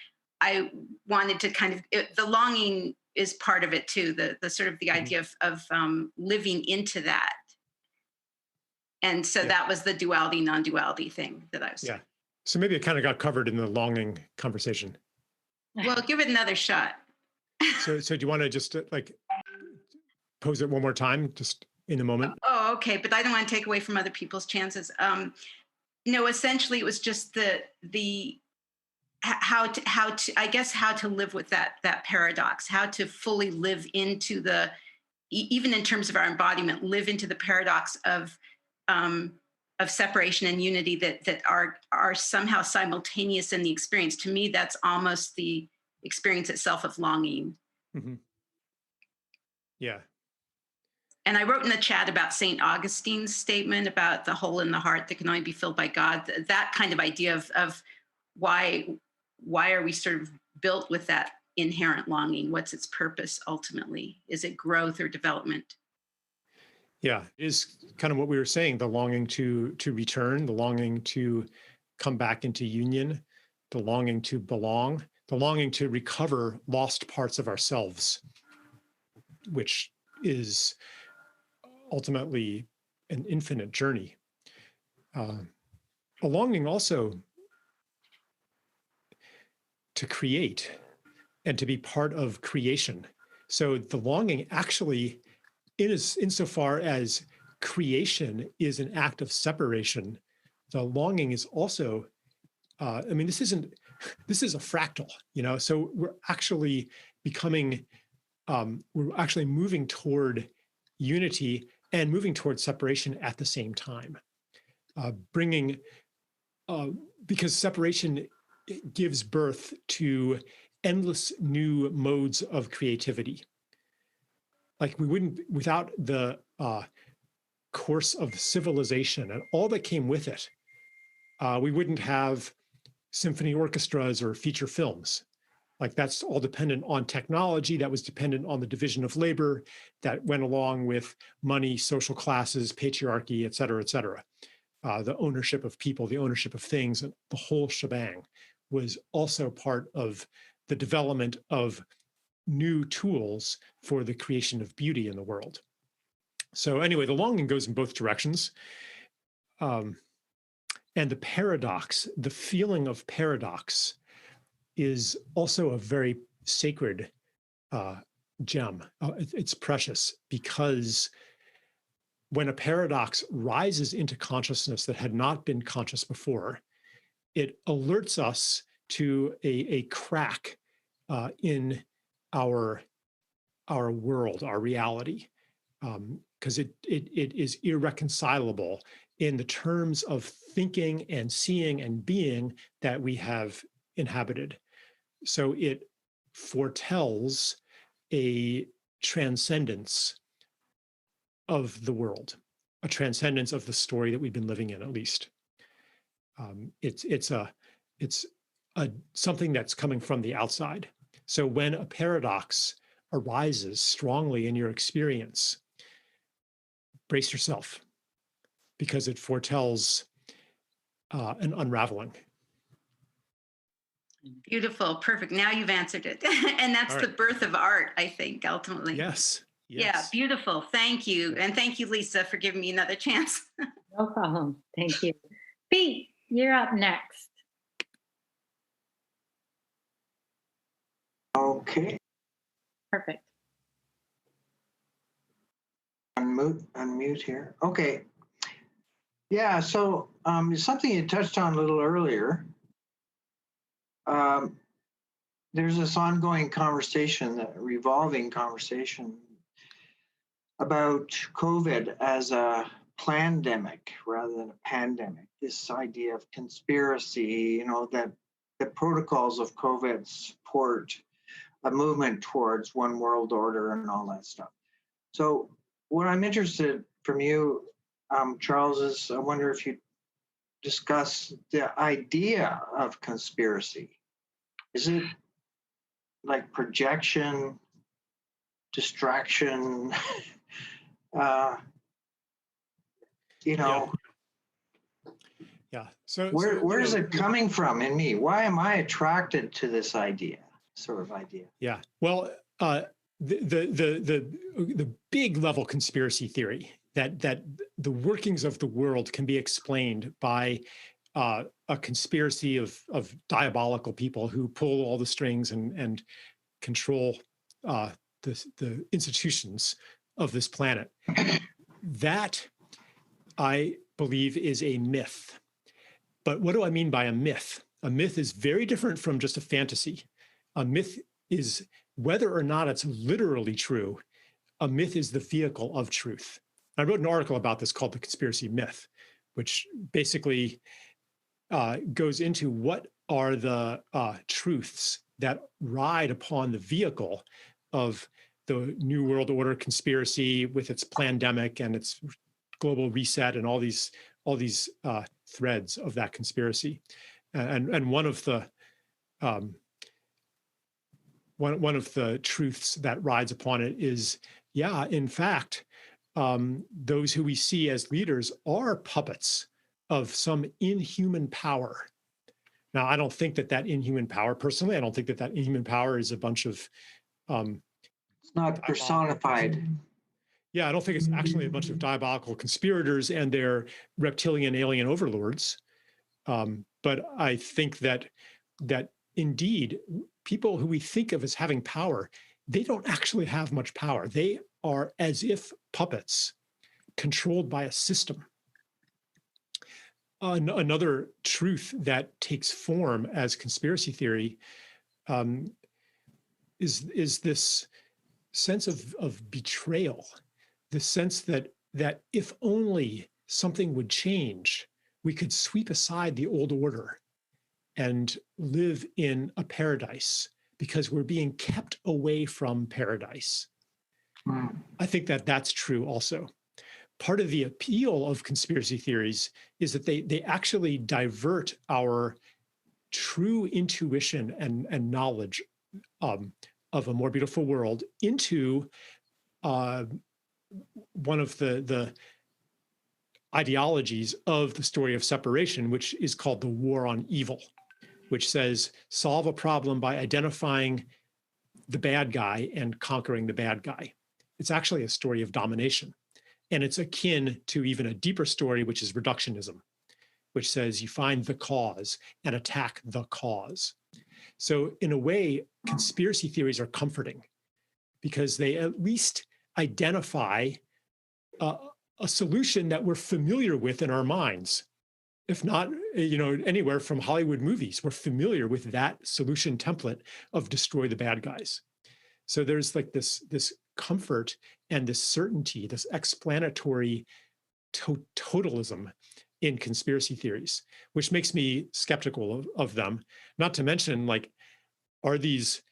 I wanted to kind of, the longing is part of it too, the sort of the idea of living into that. And so that was the duality, non-duality thing that I was saying. So maybe it kind of got covered in the longing conversation. Well, give it another shot. So do you want to just like pose it one more time, just in a moment? Oh, okay. But I don't want to take away from other people's chances. No, essentially it was just the I guess how to live with that paradox, how to fully live into the, even in terms of our embodiment, live into the paradox of separation and unity that are somehow simultaneous in the experience. To me, that's almost the experience itself of longing. Mm-hmm. Yeah. And I wrote in the chat about St. Augustine's statement about the hole in the heart that can only be filled by God. That kind of idea of why are we sort of built with that inherent longing? What's its purpose ultimately? Is it growth or development? Yeah, it is kind of what we were saying, the longing to return, the longing to come back into union, the longing to belong, the longing to recover lost parts of ourselves, which is ultimately an infinite journey. A longing also to create and to be part of creation. So the longing actually, insofar as creation is an act of separation, the longing is also, this is a fractal, so we're actually becoming, we're actually moving toward unity and moving toward separation at the same time, because separation gives birth to endless new modes of creativity. Like we wouldn't, without the course of civilization and all that came with it, we wouldn't have symphony orchestras or feature films. Like that's all dependent on technology, that was dependent on the division of labor that went along with money, social classes, patriarchy, et cetera, the ownership of people, the ownership of things, and the whole shebang was also part of the development of new tools for the creation of beauty in the world. So anyway, the longing goes in both directions. And the paradox, the feeling of paradox, is also a very sacred gem. It's precious because when a paradox rises into consciousness that had not been conscious before, it alerts us to a crack in our world, our reality, because it is irreconcilable in the terms of thinking and seeing and being that we have inhabited. So it foretells a transcendence of the world, a transcendence of the story that we've been living in, at least. It's something that's coming from the outside. So when a paradox arises strongly in your experience, brace yourself, because it foretells an unraveling. Beautiful, perfect. Now you've answered it. And that's the birth of art, I think, ultimately. Yes. Yeah, beautiful. Thank you. And thank you, Lisa, for giving me another chance. No problem. Thank you. Pete, you're up next. Okay. Perfect. Unmute here. Okay. Yeah, so something you touched on a little earlier. There's this ongoing conversation, that revolving conversation about COVID as a plandemic rather than a pandemic. This idea of conspiracy, that the protocols of COVID support a movement towards one world order and all that stuff. So what I'm interested from you, Charles, is I wonder if you discuss the idea of conspiracy. Is it like projection, distraction, Yeah. So where is it coming from in me? Why am I attracted to this sort of idea? Yeah. Well, the big level conspiracy theory that the workings of the world can be explained by a conspiracy of diabolical people who pull all the strings and control the institutions of this planet. That, I believe, is a myth. But what do I mean by a myth? A myth is very different from just a fantasy. A myth is, whether or not it's literally true, a myth is the vehicle of truth. I wrote an article about this called The Conspiracy Myth, which basically goes into what are the truths that ride upon the vehicle of the New World Order conspiracy with its pandemic and its global reset and all these threads of that conspiracy. And one of the one of the truths that rides upon it is, yeah, in fact, those who we see as leaders are puppets of some inhuman power. Now, I don't think that inhuman power, personally, I don't think that inhuman power is a bunch of it's not personified. Yeah, I don't think it's actually a bunch of diabolical conspirators and their reptilian alien overlords. But I think that indeed, people who we think of as having power, they don't actually have much power. They are as if puppets controlled by a system. Another truth that takes form as conspiracy theory is this sense of betrayal, the sense that if only something would change, we could sweep aside the old order and live in a paradise because we're being kept away from paradise. I think that that's true also. Part of the appeal of conspiracy theories is that they actually divert our true intuition and knowledge of a more beautiful world into one of the ideologies of the story of separation, which is called the war on evil, which says solve a problem by identifying the bad guy and conquering the bad guy. It's actually a story of domination. And it's akin to even a deeper story, which is reductionism, which says you find the cause and attack the cause. So in a way, conspiracy theories are comforting because they at least identify a solution that we're familiar with in our minds. If not, anywhere from Hollywood movies, we're familiar with that solution template of destroy the bad guys. So there's like this comfort and this certainty, this explanatory totalism in conspiracy theories, which makes me skeptical of them. Not to mention, like, are these,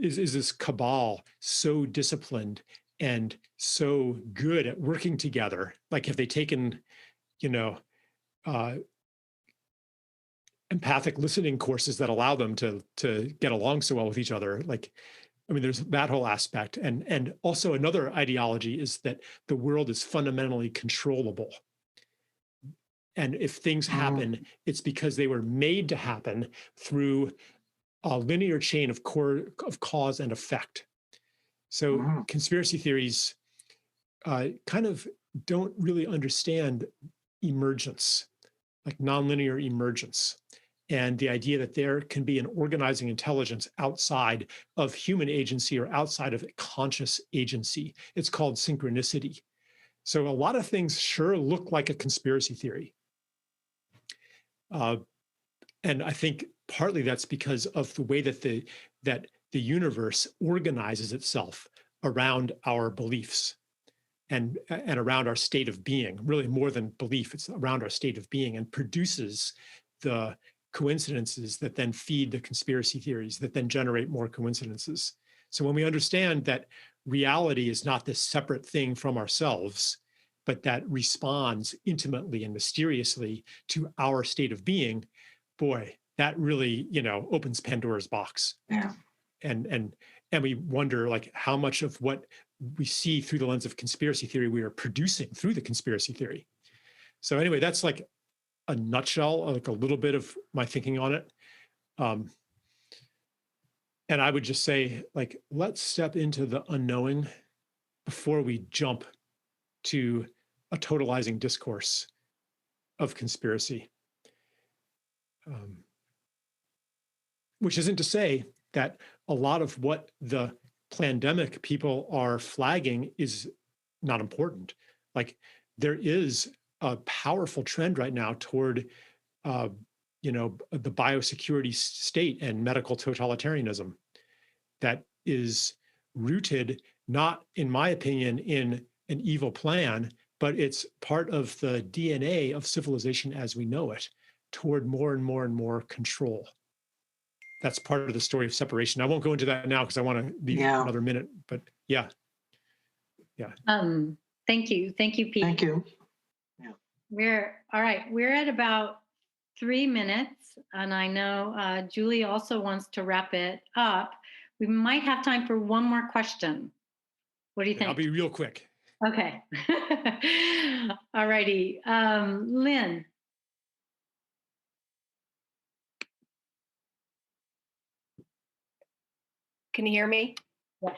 is this cabal so disciplined and so good at working together? Like, have they taken, empathic listening courses that allow them to get along so well with each other? Like, I mean, there's that whole aspect. And also another ideology is that the world is fundamentally controllable. And if things happen, it's because they were made to happen through a linear chain of cause and effect. So conspiracy theories kind of don't really understand emergence, like nonlinear emergence, and the idea that there can be an organizing intelligence outside of human agency or outside of conscious agency. It's called synchronicity. So a lot of things sure look like a conspiracy theory. And I think partly that's because of the way that the universe organizes itself around our beliefs and around our state of being. Really, more than belief, it's around our state of being, and produces the coincidences that then feed the conspiracy theories that then generate more coincidences. So when we understand that reality is not this separate thing from ourselves, but that responds intimately and mysteriously to our state of being, boy, that really, opens Pandora's box. Yeah. And we wonder, like, how much of what we see through the lens of conspiracy theory we are producing through the conspiracy theory. So anyway, that's like a nutshell, like a little bit of my thinking on it. And I would just say, like, let's step into the unknowing before we jump to a totalizing discourse of conspiracy. Which isn't to say that a lot of what the pandemic people are flagging is not important. Like, there is a powerful trend right now toward the biosecurity state and medical totalitarianism that is rooted, not, in my opinion, in an evil plan, but it's part of the DNA of civilization as we know it, toward more and more and more control. That's part of the story of separation. I won't go into that now because I want to leave another minute, but yeah. Thank you, Pete. Thank you. We're at about 3 minutes, and I know Julie also wants to wrap it up. We might have time for one more question. What do you think? I'll be real quick. Okay. All righty. Lynn. Can you hear me? Yeah.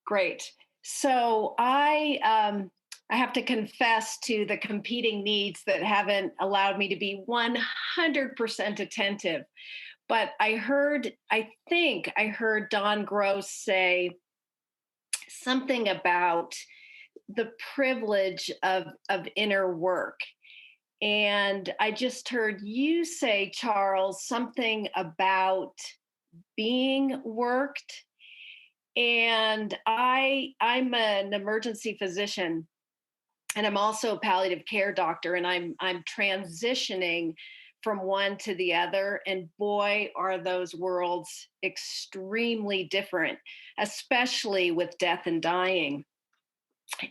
Great. So I have to confess to the competing needs that haven't allowed me to be 100% attentive. But I think I heard Don Gross say something about the privilege of inner work. And I just heard you say, Charles, something about being worked. And I'm an emergency physician, and I'm also a palliative care doctor, and I'm transitioning from one to the other. And boy, are those worlds extremely different, especially with death and dying.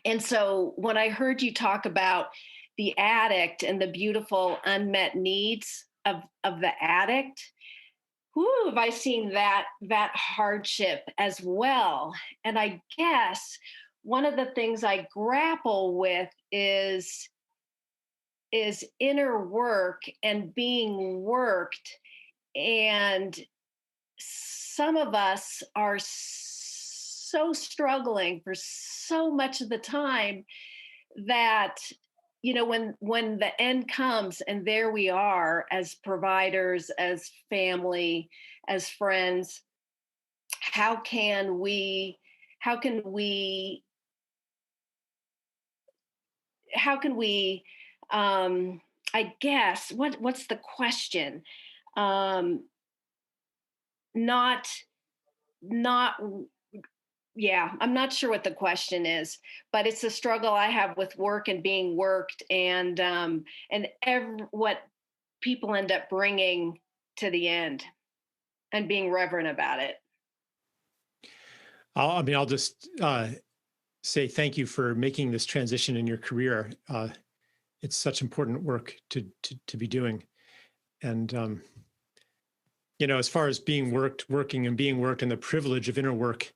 And so when I heard you talk about the addict and the beautiful unmet needs of the addict, whoo, have I seen that hardship as well. And I guess one of the things I grapple with is inner work and being worked. And some of us are so struggling for so much of the time that, when the end comes and there we are as providers, as family, as friends, how can we I guess what's the question? I'm not sure what the question is, but it's a struggle I have with work and being worked, and what people end up bringing to the end, and being reverent about it. I'll just say thank you for making this transition in your career. It's such important work to be doing, and as far as working and being worked, and the privilege of inner work.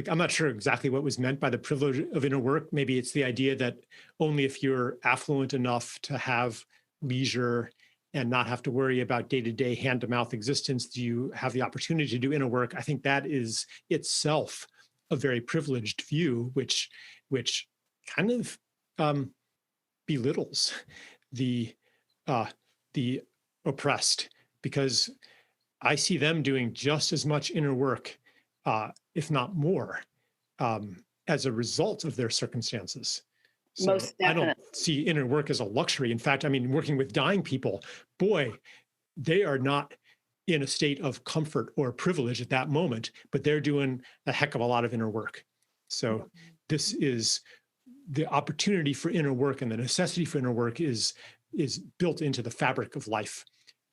I'm not sure exactly what was meant by the privilege of inner work. Maybe it's the idea that only if you're affluent enough to have leisure and not have to worry about day-to-day hand-to-mouth existence do you have the opportunity to do inner work. I think that is itself a very privileged view, which kind of belittles the oppressed, because I see them doing just as much inner work, if not more, as a result of their circumstances. So Most definitely. I don't see inner work as a luxury. In fact, working with dying people, boy, they are not in a state of comfort or privilege at that moment, but they're doing a heck of a lot of inner work. So this is the opportunity for inner work, and the necessity for inner work is built into the fabric of life.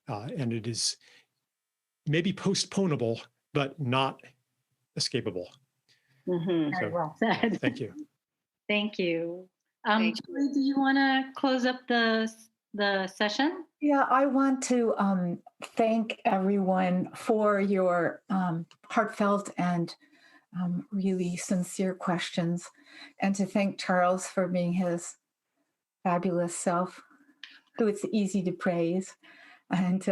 And it is maybe postponable, but not escapable. Mm-hmm. Very well said. Thank you. Thank you. Julie, do you want to close up the session? Yeah, I want to thank everyone for your heartfelt and really sincere questions, and to thank Charles for being his fabulous self, who it's easy to praise. And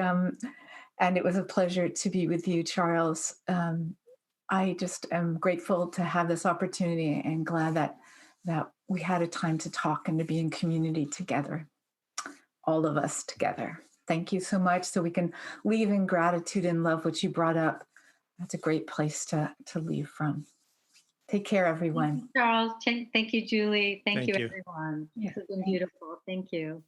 it was a pleasure to be with you, Charles. I just am grateful to have this opportunity, and glad that we had a time to talk and to be in community together, all of us together. Thank you so much. So we can leave in gratitude and love, which you brought up. That's a great place to leave from. Take care, everyone. Thank you, Charles. Thank you, Julie. Thank you, you. everyone. Yeah, This has been beautiful. Thank you.